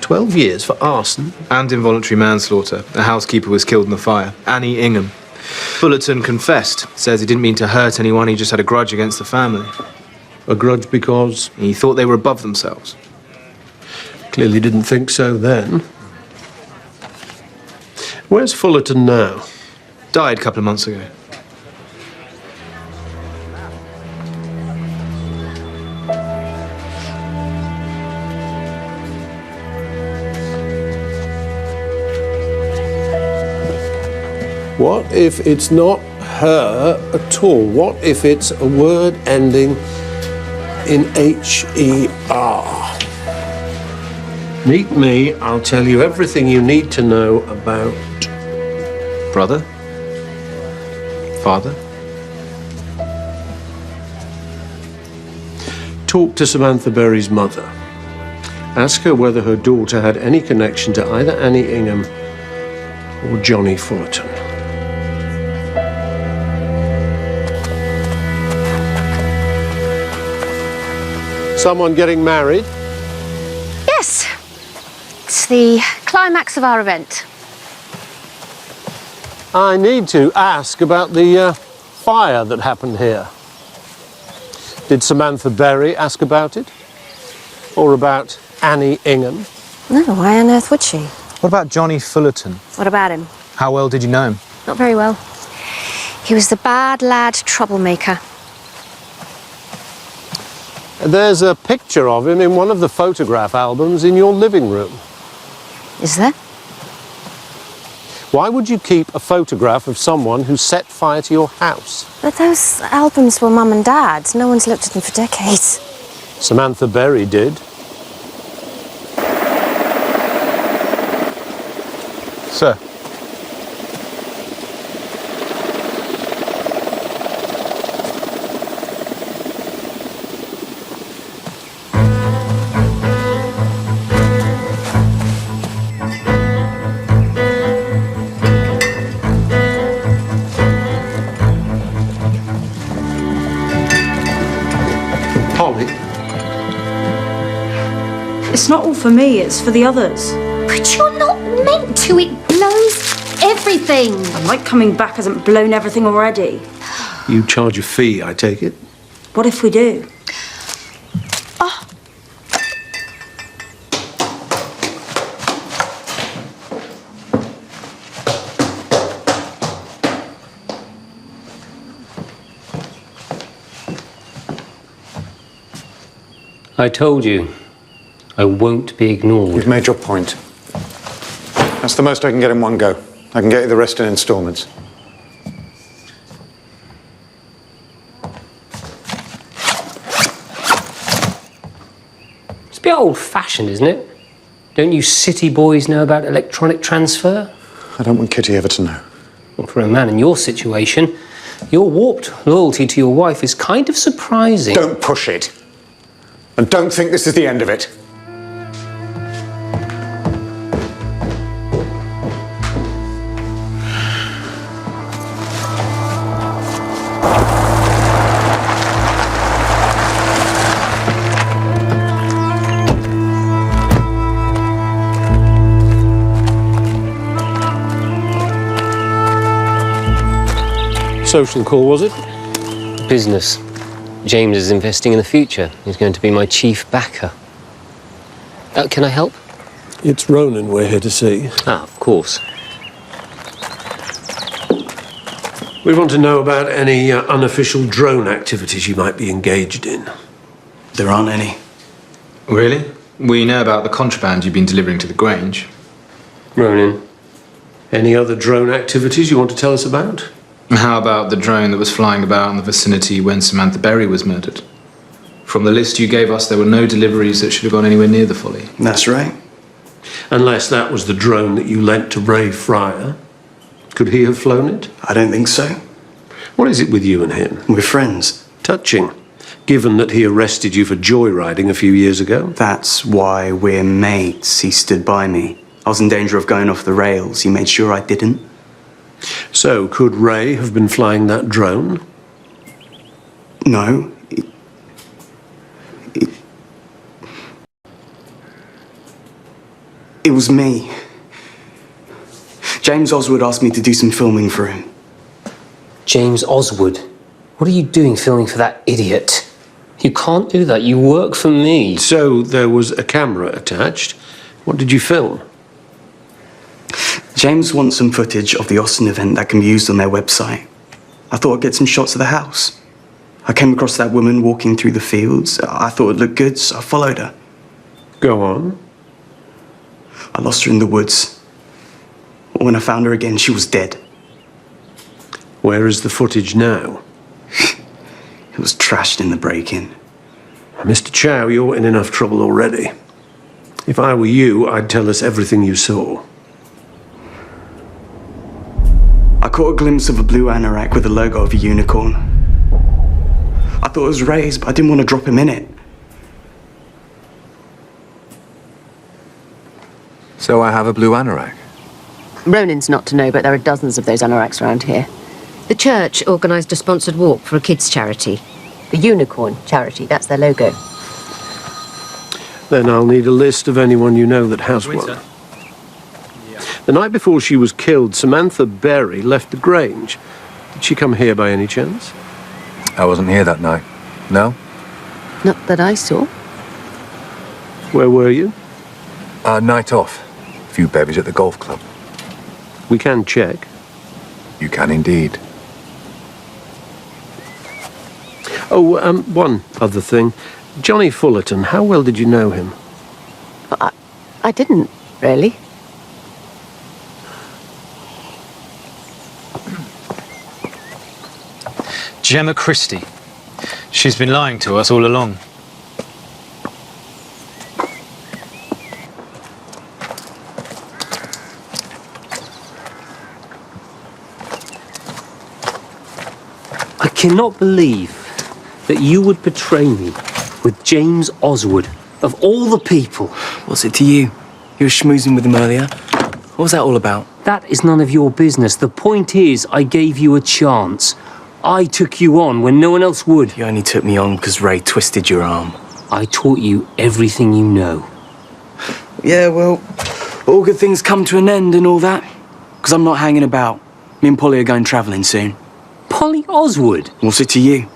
12 years for arson. And involuntary manslaughter. A housekeeper was killed in the fire. Annie Ingham. Fullerton confessed. Says he didn't mean to hurt anyone, he just had a grudge against the family. A grudge because? He thought they were above themselves. Clearly didn't think so then. Where's Fullerton now? Died a couple of months ago. What if it's not her at all? What if it's a word ending in H-E-R? Meet me, I'll tell you everything you need to know about... Brother? Father? Talk to Samantha Berry's mother. Ask her whether her daughter had any connection to either Annie Ingham or Johnny Fullerton. Someone getting married? Yes. It's the climax of our event. I need to ask about the fire that happened here. Did Samantha Berry ask about it? Or about Annie Ingham? No, why on earth would she? What about Johnny Fullerton? What about him? How well did you know him? Not very well. He was the bad lad troublemaker. There's a picture of him in one of the photograph albums in your living room. Is there? Why would you keep a photograph of someone who set fire to your house? But those albums were Mum and Dad's. No one's looked at them for decades. Samantha Berry did. Sir. It's not all for me, it's for the others. But you're not meant to. It blows everything. And like coming back hasn't blown everything already. You charge a fee, I take it? What if we do? Oh. I told you, I won't be ignored. You've made your point. That's the most I can get in one go. I can get you the rest in instalments. It's a bit old-fashioned, isn't it? Don't you city boys know about electronic transfer? I don't want Kitty ever to know. Well, for a man in your situation, your warped loyalty to your wife is kind of surprising. Don't push it. And don't think this is the end of it. Social call, was it? Business. James is investing in the future. He's going to be my chief backer. Can I help? It's Ronan we're here to see. Ah, of course. We want to know about any unofficial drone activities you might be engaged in. There aren't any. Really? We know about the contraband you've been delivering to the Grange. Ronan, any other drone activities you want to tell us about? How about the drone that was flying about in the vicinity when Samantha Berry was murdered? From the list you gave us, there were no deliveries that should have gone anywhere near the Folly. That's right. Unless that was the drone that you lent to Ray Fryer. Could he have flown it? I don't think so. What is it with you and him? We're friends. Touching, given that he arrested you for joyriding a few years ago. That's why we're mates. He stood by me. I was in danger of going off the rails. He made sure I didn't. So, could Ray have been flying that drone? No. It was me. James Oswald asked me to do some filming for him. James Oswald? What are you doing filming for that idiot? You can't do that. You work for me. So there was a camera attached. What did you film? James wants some footage of the Austin event that can be used on their website. I thought I'd get some shots of the house. I came across that woman walking through the fields. I thought it looked good, so I followed her. Go on. I lost her in the woods. When I found her again, she was dead. Where is the footage now? It was trashed in the break-in. Mr. Chow, you're in enough trouble already. If I were you, I'd tell us everything you saw. I caught a glimpse of a blue anorak with the logo of a unicorn. I thought it was Ray's, but I didn't want to drop him in it. So I have a blue anorak? Ronin's not to know, but there are dozens of those anoraks around here. The church organised a sponsored walk for a kids' charity. The Unicorn Charity, that's their logo. Then I'll need a list of anyone you know that has one. The night before she was killed, Samantha Berry left the Grange. Did she come here by any chance? I wasn't here that night. No? Not that I saw. Where were you? Night off. A few bevies at the golf club. We can check. You can indeed. Oh, one other thing. Johnny Fullerton, how well did you know him? I didn't, really. Gemma Christie. She's been lying to us all along. I cannot believe that you would betray me with James Oswald, of all the people. What's it to you? You were schmoozing with him earlier. What was that all about? That is none of your business. The point is, I gave you a chance. I took you on when no one else would. You only took me on because Ray twisted your arm. I taught you everything you know. Yeah, well, all good things come to an end and all that. Because I'm not hanging about. Me and Polly are going travelling soon. Polly Oswald? What's it to you?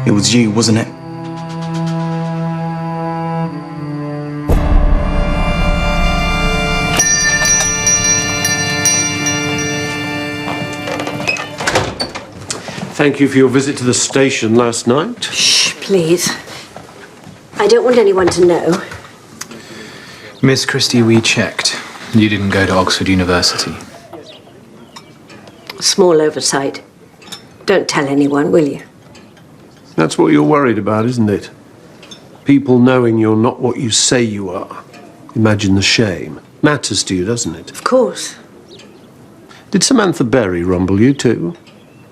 It was you, wasn't it? Thank you for your visit to the station last night. Shh, please. I don't want anyone to know. Miss Christie, we checked. You didn't go to Oxford University. Small oversight. Don't tell anyone, will you? That's what you're worried about, isn't it? People knowing you're not what you say you are. Imagine the shame. Matters to you, doesn't it? Of course. Did Samantha Berry rumble you too?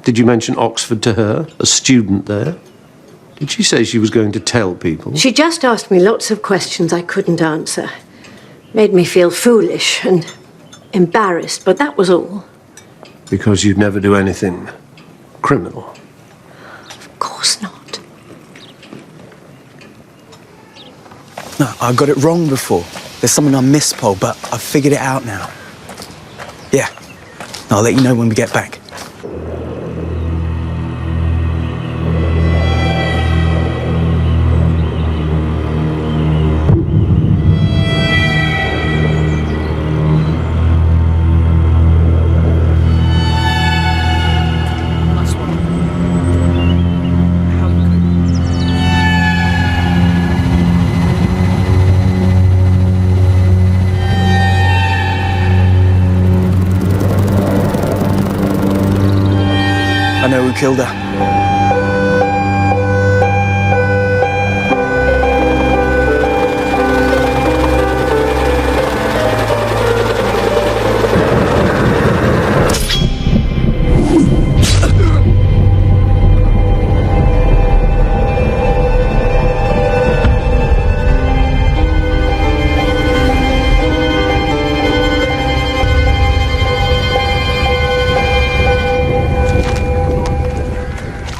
Did you mention Oxford to her, a student there? Did she say she was going to tell people? She just asked me lots of questions I couldn't answer. Made me feel foolish and embarrassed, but that was all. Because you'd never do anything criminal. Of course not. No, I got it wrong before. There's something I missed, Paul, but I've figured it out now. Yeah. I'll let you know when we get back. I know who killed her.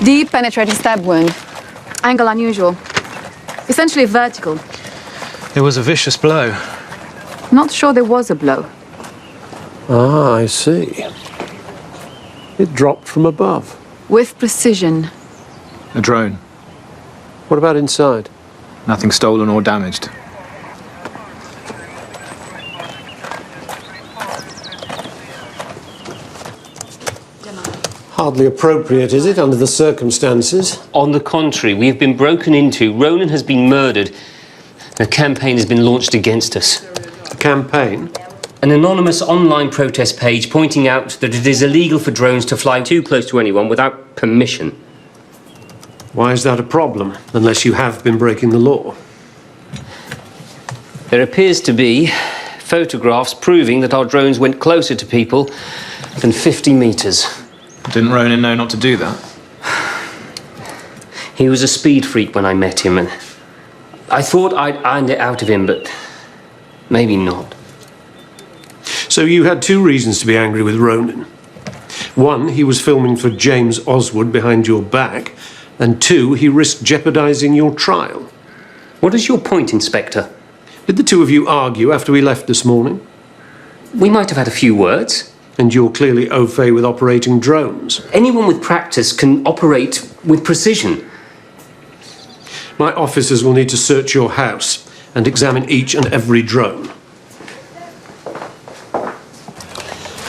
Deep penetrating stab wound. Angle unusual. Essentially vertical. It was a vicious blow. Not sure there was a blow. Ah, I see. It dropped from above. With precision. A drone. What about inside? Nothing stolen or damaged. Hardly appropriate, is it, under the circumstances? On the contrary, we have been broken into, Ronan has been murdered, and a campaign has been launched against us. A campaign? An anonymous online protest page pointing out that it is illegal for drones to fly too close to anyone without permission. Why is that a problem, unless you have been breaking the law? There appears to be photographs proving that our drones went closer to people than 50 metres. Didn't Ronan know not to do that? He was a speed freak when I met him, and I thought I'd ironed it out of him, but maybe not. So you had two reasons to be angry with Ronan. One, he was filming for James Oswald behind your back, and two, he risked jeopardising your trial. What is your point, Inspector? Did the two of you argue after we left this morning? We might have had a few words. And you're clearly au fait with operating drones. Anyone with practice can operate with precision. My officers will need to search your house and examine each and every drone.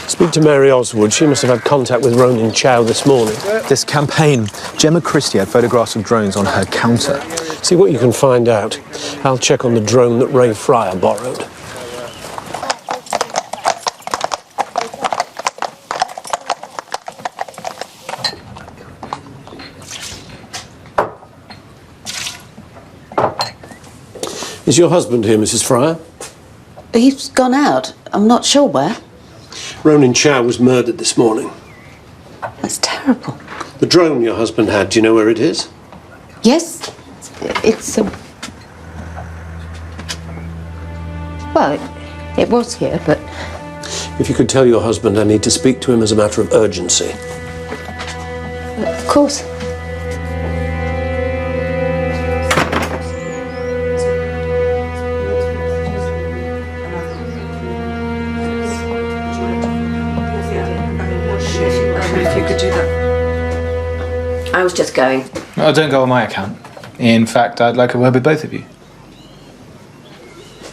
Speak to Mary Oswald. She must have had contact with Ronan Chow this morning. This campaign, Gemma Christie had photographs of drones on her counter. See what you can find out. I'll check on the drone that Ray Fryer borrowed. Is your husband here, Mrs. Fryer? He's gone out. I'm not sure where. Ronan Chow was murdered this morning. That's terrible. The drone your husband had, do you know where it is? Yes, it's well, it was here, but If you could tell your husband I need to speak to him as a matter of urgency. of course. If you could do that. I was just going. Oh, don't go on my account. In fact, I'd like a word with both of you.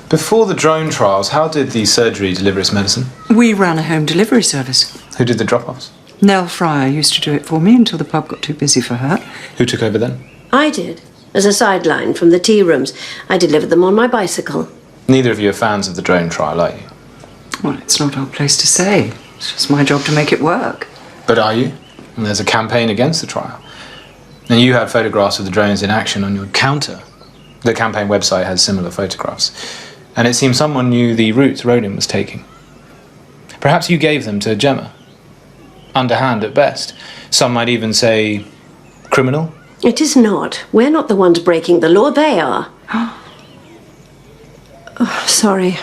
Before the drone trials, how did the surgery deliver its medicine? We ran a home delivery service. Who did the drop-offs? Nell Fryer used to do it for me until the pub got too busy for her. Who took over then? I did. As a sideline from the tea rooms. I delivered them on my bicycle. Neither of you are fans of the drone trial, are you? Well, it's not our place to say. It's just my job to make it work. But are you? And there's a campaign against the trial. And you had photographs of the drones in action on your counter. The campaign website has similar photographs. and it seems someone knew the route Ronan was taking. Perhaps you gave them to Gemma. Underhand at best. Some might even say criminal. It is not. We're not the ones breaking the law, they are. Oh, sorry.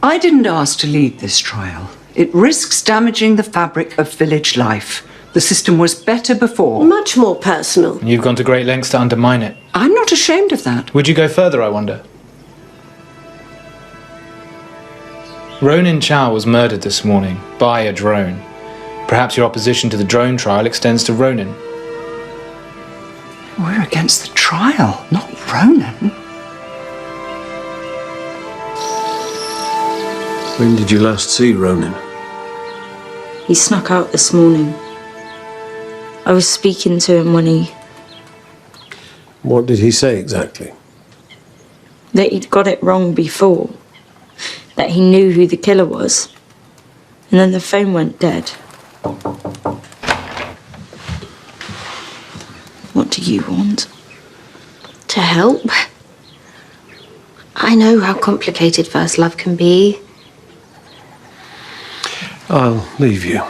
I didn't ask to lead this trial. It risks damaging the fabric of village life. The system was better before. Much more personal. You've gone to great lengths to undermine it. I'm not ashamed of that. Would you go further, I wonder? Ronan Chow was murdered this morning by a drone. Perhaps your opposition to the drone trial extends to Ronan. We're against the trial, not Ronan. When did you last see Ronan? He snuck out this morning. I was speaking to him when he... What did he say exactly? That he'd got it wrong before. That he knew who the killer was. And then the phone went dead. What do you want? To help. I know how complicated first love can be. I'll leave you.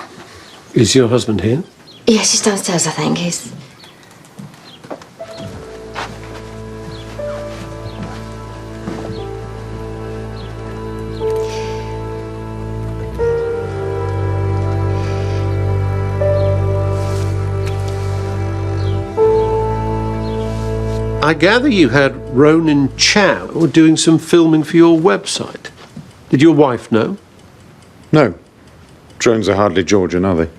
Is your husband here? Yes, he's downstairs, I think. He's... I gather you had Ronan Chow doing some filming for your website. Did your wife know? No. Drones are hardly Georgian, are they?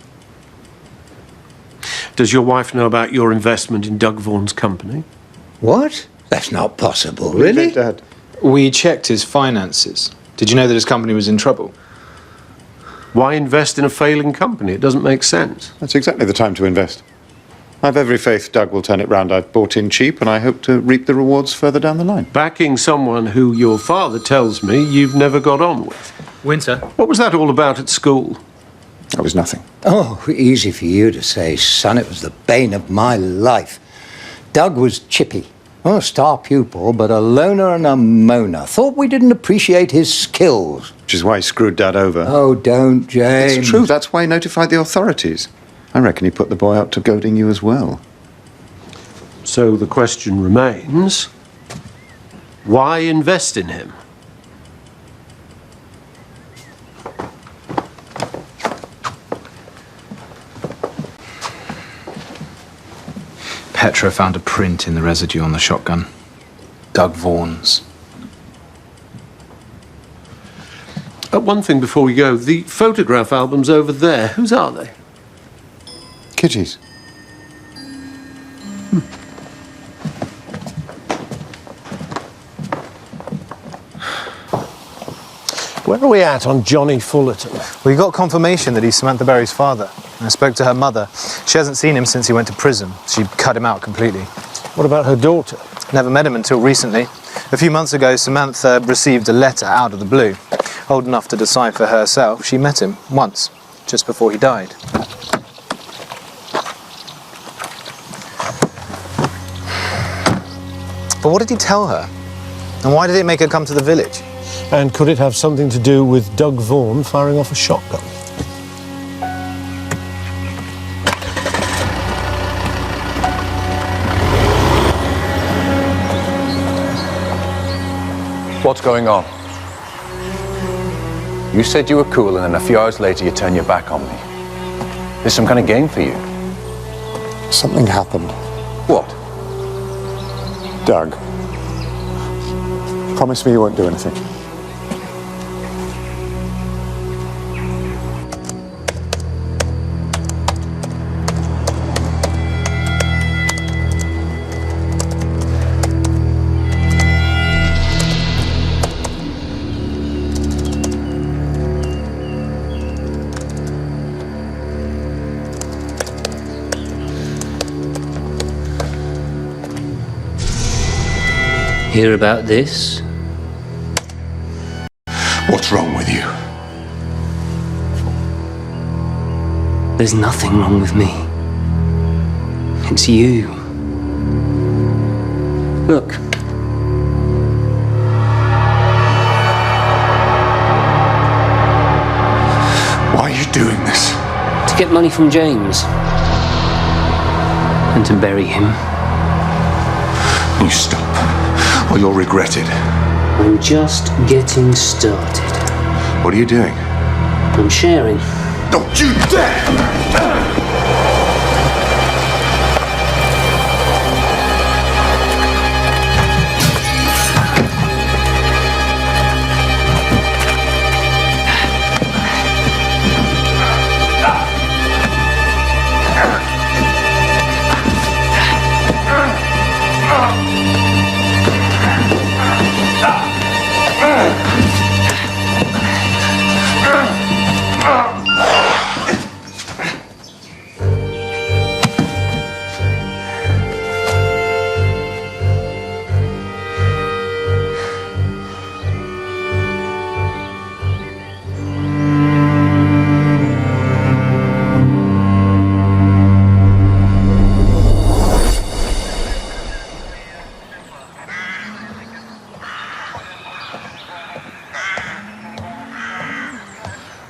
Does your wife know about your investment in Doug Vaughan's company? What? That's not possible, really? Dad. We checked his finances. Did you know that his company was in trouble? Why invest in a failing company? It doesn't make sense. That's exactly the time to invest. I've every faith Doug will turn it round. I've bought in cheap and I hope to reap the rewards further down the line. Backing someone who your father tells me you've never got on with. Winter. What was that all about at school? That was nothing. Oh, easy for you to say, son. It was the bane of my life. Doug was chippy. Oh, star pupil, but a loner and a moaner. Thought we didn't appreciate his skills. Which is why he screwed Dad over. Oh, don't, James. It's true. That's why he notified the authorities. I reckon he put the boy out to goading you as well. So the question remains, why invest in him? Petra found a print in the residue on the shotgun. Doug Vaughan's. One thing before we go, the photograph albums over there, whose are they? Kitty's. Where are we at on Johnny Fullerton? We got confirmation that he's Samantha Berry's father. I spoke to her mother. She hasn't seen him since he went to prison. She cut him out completely. What about her daughter? Never met him until recently. A few months ago, Samantha received a letter out of the blue. Old enough to decipher herself, she met him once, just before he died. But what did he tell her? And why did it make her come to the village? And could it have something to do with Doug Vaughan firing off a shotgun? What's going on? You said you were cool, and then a few hours later you turn your back on me. There's some kind of game for you. Something happened. What? Doug. Promise me you won't do anything. Hear about this? What's wrong with you? There's nothing wrong with me. It's you. Look. doing this? To get money from James. And to bury him. You stop, or you'll regret it. I'm just getting started. What are you doing? I'm sharing. Don't you dare!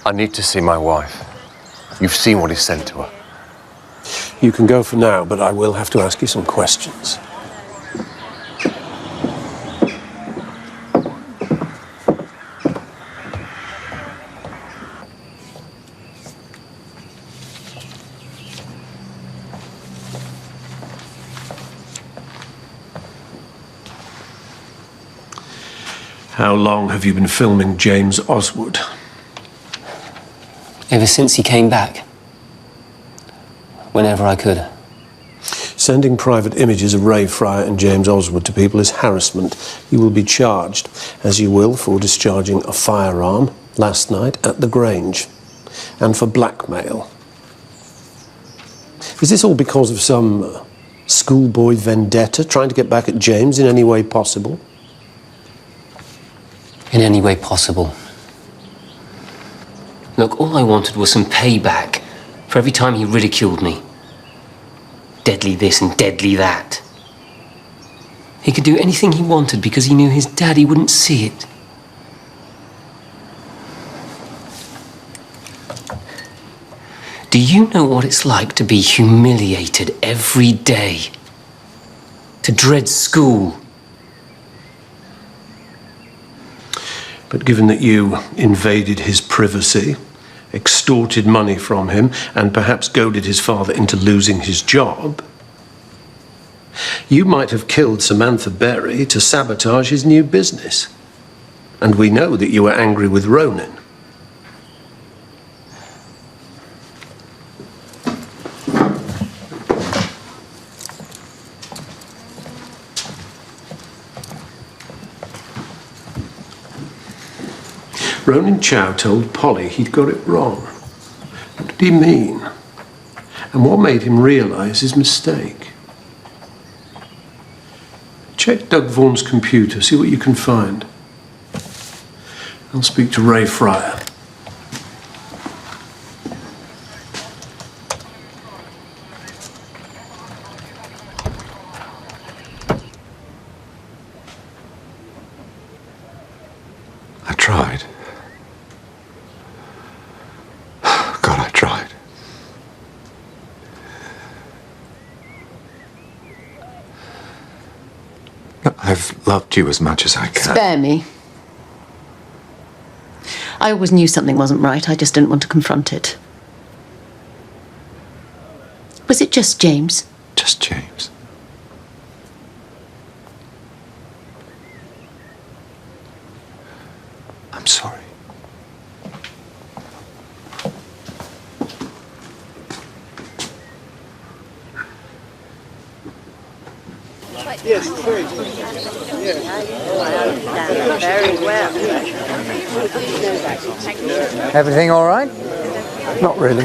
I need to see my wife. You've seen what he sent to her. You can go for now, but I will have to ask you some questions. How long have you been filming James Oswald? Ever since he came back. Whenever I could. Sending private images of Ray Fryer and James Oswald to people is harassment. You will be charged, as you will for discharging a firearm last night at the Grange, and for blackmail. Is this all because of some schoolboy vendetta, trying to get back at James in any way possible? In any way possible. Look, all I wanted was some payback for every time he ridiculed me. Deadly this and deadly that. He could do anything he wanted because he knew his daddy wouldn't see it. Do you know what it's like to be humiliated every day? To dread school? But given that you invaded his privacy, extorted money from him, and perhaps goaded his father into losing his job, you might have killed Samantha Berry to sabotage his new business. And we know that you were angry with Ronan. Ronan Chow told Polly he'd got it wrong. What did he mean? And what made him realise his mistake? Check Doug Vaughan's computer, see what you can find. I'll speak to Ray Fryer. I tried. God, I tried. I've loved you as much as I can. Spare me. I always knew something wasn't right. I just didn't want to confront it. Was it just James? Just James. I'm sorry. Yes, very well. Everything all right? Not really.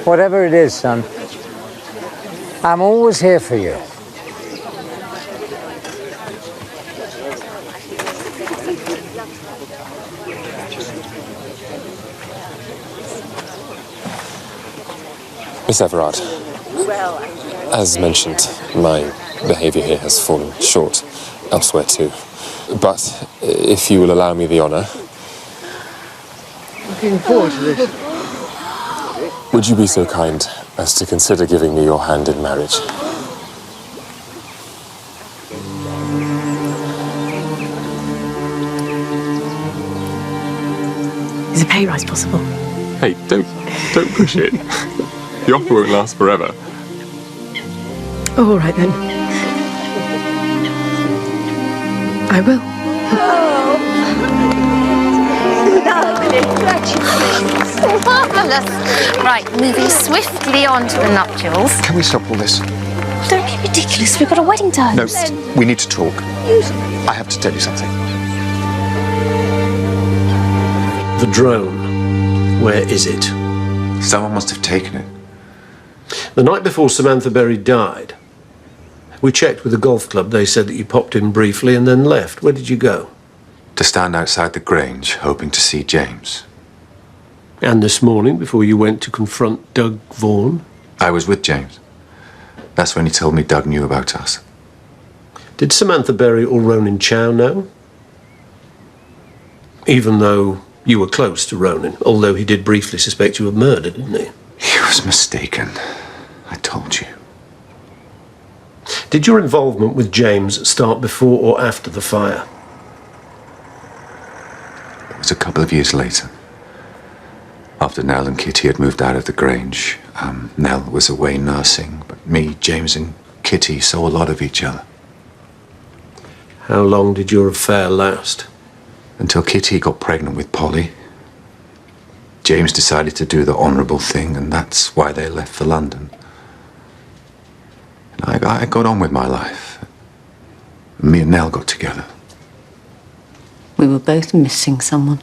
Whatever it is, son, I'm always here for you. Miss Everard, as mentioned, my behaviour here has fallen short elsewhere too. But if you will allow me the honour, looking forward to this. Would you be so kind as to consider giving me your hand in marriage? Is a pay rise possible? Hey, don't push it. The offer won't last forever. Oh, all right then. I will. Marvellous. Right, moving swiftly on to the nuptials. Can we stop all this? Don't be ridiculous, we've got a wedding to No, host. we need to talk. I have to tell you something. The drone, where is it? Someone must have taken it. The night before Samantha Berry died, we checked with the golf club. They said that you popped in briefly and then left. Where did you go? To stand outside the Grange, hoping to see James. And this morning, before you went to confront Doug Vaughan? I was with James. That's when he told me Doug knew about us. Did Samantha Berry or Ronan Chow know? Even though you were close to Ronan, although he did briefly suspect you of murder, didn't he? He was mistaken. I told you. Did your involvement with James start before or after the fire? It was a couple of years later. After Nell and Kitty had moved out of the Grange. Nell was away nursing, but me, James and Kitty saw a lot of each other. How long did your affair last? Until Kitty got pregnant with Polly. James decided to do the honourable thing, and that's why they left for London. And I got on with my life. Me and Nell got together. We were both missing someone.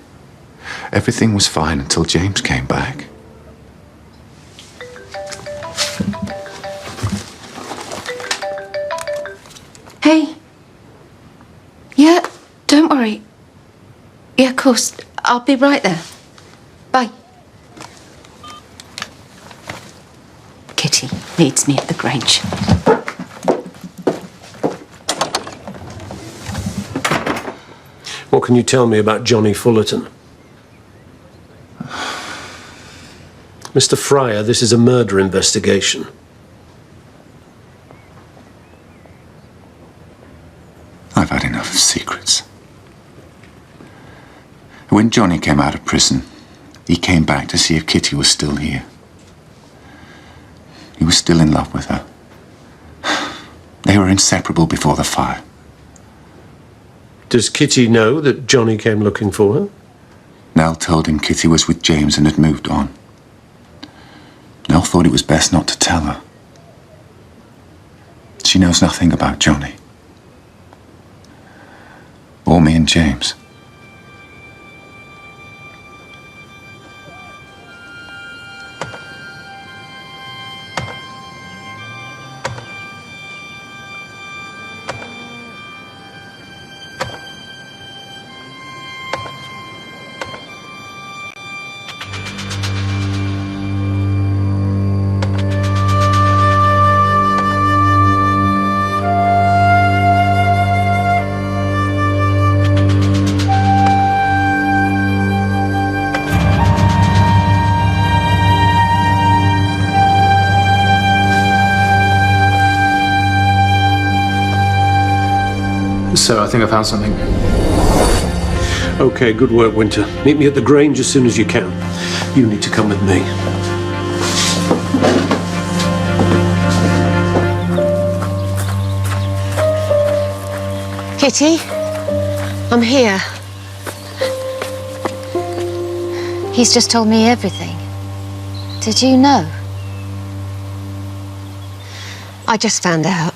Everything was fine until James came back. Hey. Yeah, don't worry. Yeah, of course. I'll be right there. Bye. Kitty needs me at the Grange. What can you tell me about Johnny Fullerton? Mr. Fryer, this is a murder investigation. I've had enough of secrets. When Johnny came out of prison, he came back to see if Kitty was still here. He was still in love with her. They were inseparable before the fire. Does Kitty know that Johnny came looking for her? Nell told him Kitty was with James and had moved on. Nell thought it was best not to tell her. She knows nothing about Johnny. Or me and James. So I think I found something. Okay, good work, Winter. Meet me at the Grange as soon as you can. You need to come with me. Kitty, I'm here. He's just told me everything. Did you know? I just found out.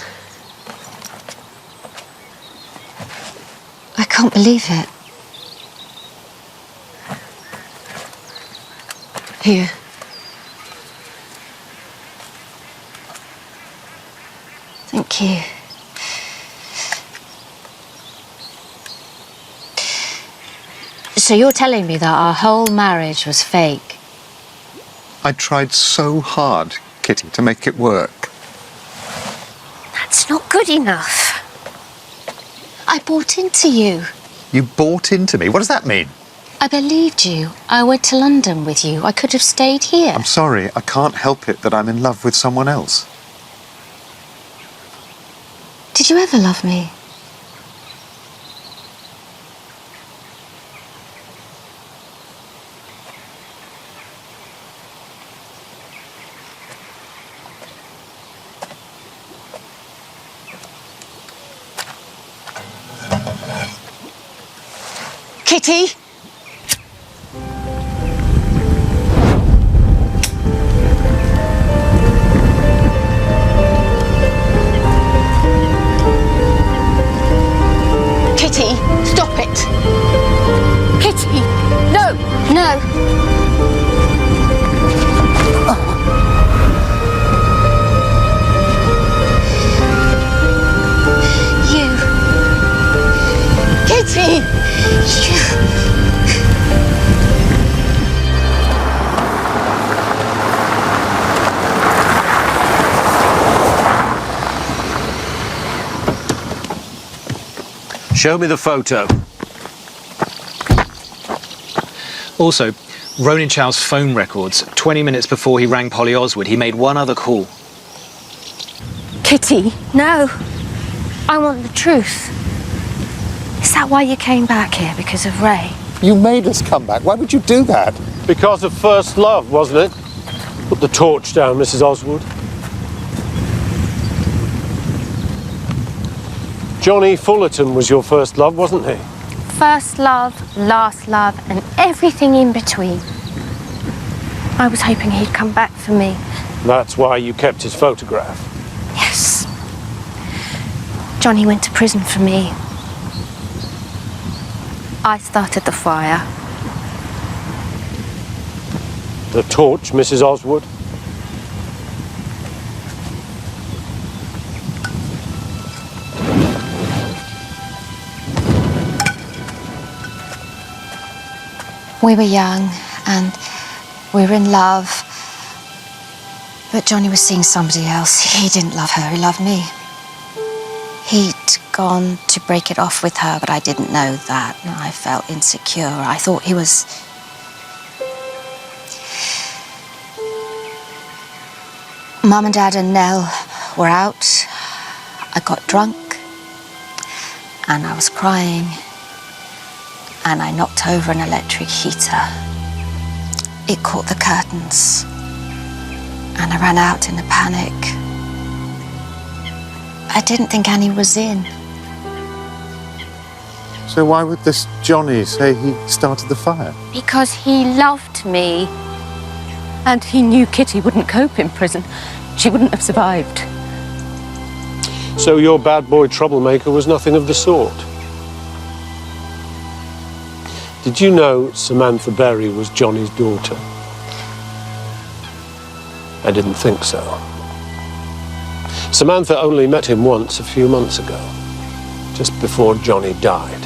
I can't believe it. Here. Thank you. So you're telling me that our whole marriage was fake? I tried so hard, Kitty, to make it work. That's not good enough. I bought into you. You bought into me? What does that mean? I believed you. I went to London with you. I could have stayed here. I'm sorry, I can't help it that I'm in love with someone else. Did you ever love me? Kitty! Kitty, stop it! Kitty, no! No. You. Kitty! You. Show me the photo. Also, Ronan Chow's phone records. 20 minutes before he rang Polly Oswald, he made one other call. Kitty! No. I want the truth. Is that why you came back here? Because of Ray? You made us come back. Why would you do that? Because of first love, wasn't it? Put the torch down, Mrs. Oswald. Johnny Fullerton was your first love, wasn't he? First love, last love, and everything in between. I was hoping he'd come back for me. That's why you kept his photograph. Yes. Johnny went to prison for me. I started the fire. The torch, Mrs. Oswald. We were young and we were in love. But Johnny was seeing somebody else. He didn't love her, he loved me. He'd gone to break it off with her, but I didn't know that. And I felt insecure. I thought he was... Mum and Dad and Nell were out. I got drunk and I was crying. And I knocked over an electric heater. It caught the curtains. And I ran out in a panic. I didn't think Annie was in. So why would this Johnny say he started the fire? Because he loved me. And he knew Kitty wouldn't cope in prison. She wouldn't have survived. So your bad boy troublemaker was nothing of the sort? Did you know Samantha Berry was Johnny's daughter? I didn't think so. Samantha only met him once a few months ago, just before Johnny died.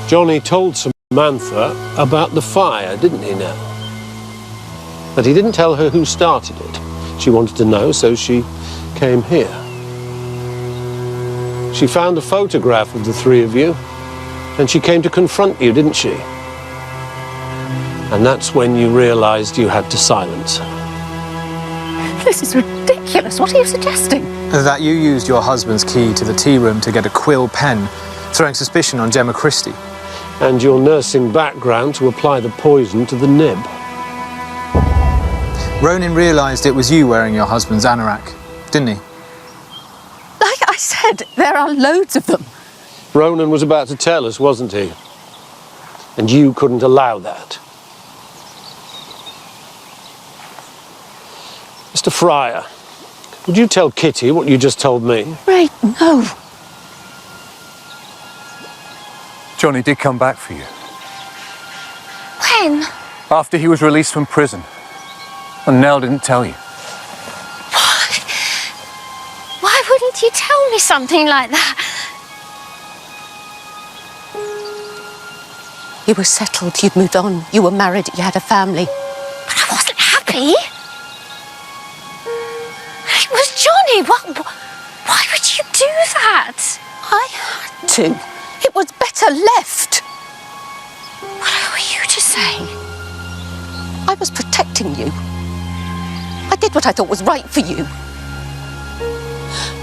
Johnny told Samantha about the fire, didn't he now? But he didn't tell her who started it. She wanted to know, so she came here. She found a photograph of the three of you, and she came to confront you, didn't she? And that's when you realized you had to silence her. This is ridiculous. What are you suggesting? That you used your husband's key to the tea room to get a quill pen, throwing suspicion on Gemma Christie. And your nursing background to apply the poison to the nib. Ronan realised it was you wearing your husband's anorak, didn't he? Like I said, there are loads of them. Ronan was about to tell us, wasn't he? And you couldn't allow that. Mr. Fryer, would you tell Kitty what you just told me? Ray, no. Johnny did come back for you. When? After he was released from prison. And Nell didn't tell you. Why wouldn't you tell me something like that? You were settled, you'd moved on, you were married, you had a family. But I wasn't happy. It was Johnny. Why would do that? I had to. It was better left. What were you to say? I was protecting you. I did what I thought was right for you.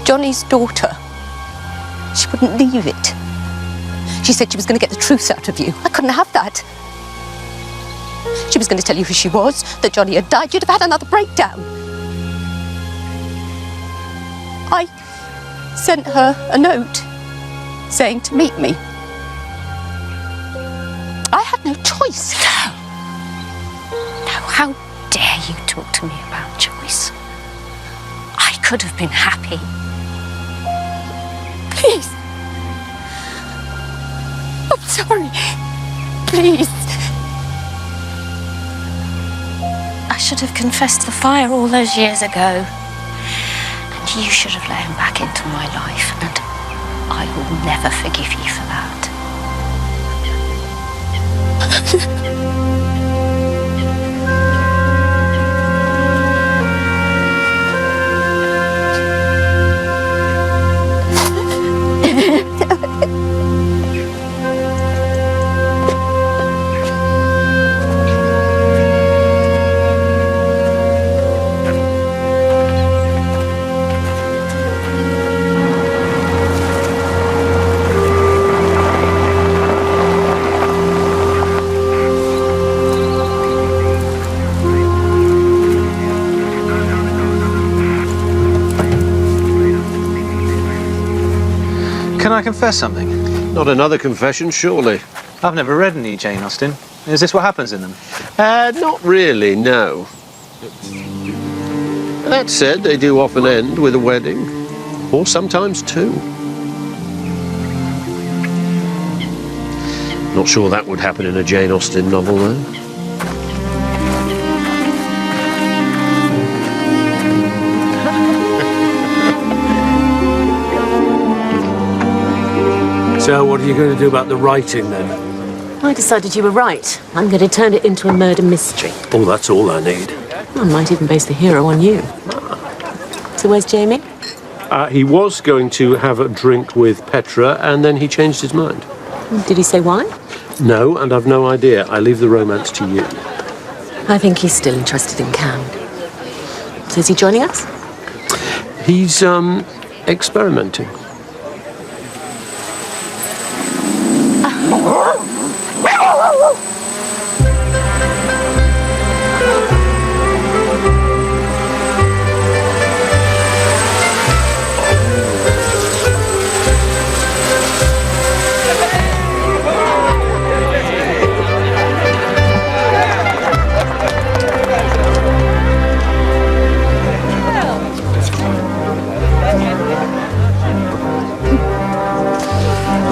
Johnny's daughter. She wouldn't leave it. She said she was going to get the truth out of you. I couldn't have that. She was going to tell you who she was, that Johnny had died. You'd have had another breakdown. I sent her a note saying to meet me. I had no choice. No, how dare you talk to me about choice? I could have been happy. Please. I'm sorry. Please. I should have confessed the fire all those years ago. And you should have let him back into my life. And I will never forgive you for that. Can I confess something? Not another confession, surely. I've never read any Jane Austen. Is this what happens in them? Not really, no. That said, they do often end with a wedding, or sometimes two. Not sure that would happen in a Jane Austen novel, though. So what are you going to do about the writing, then? I decided you were right. I'm going to turn it into a murder mystery. Oh, that's all I need. I might even base the hero on you. So where's Jamie? He was going to have a drink with Petra, and then he changed his mind. Did he say why? No, and I've no idea. I leave the romance to you. I think he's still interested in Cam. So is he joining us? He's, experimenting.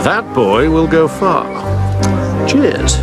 That boy will go far. Cheers.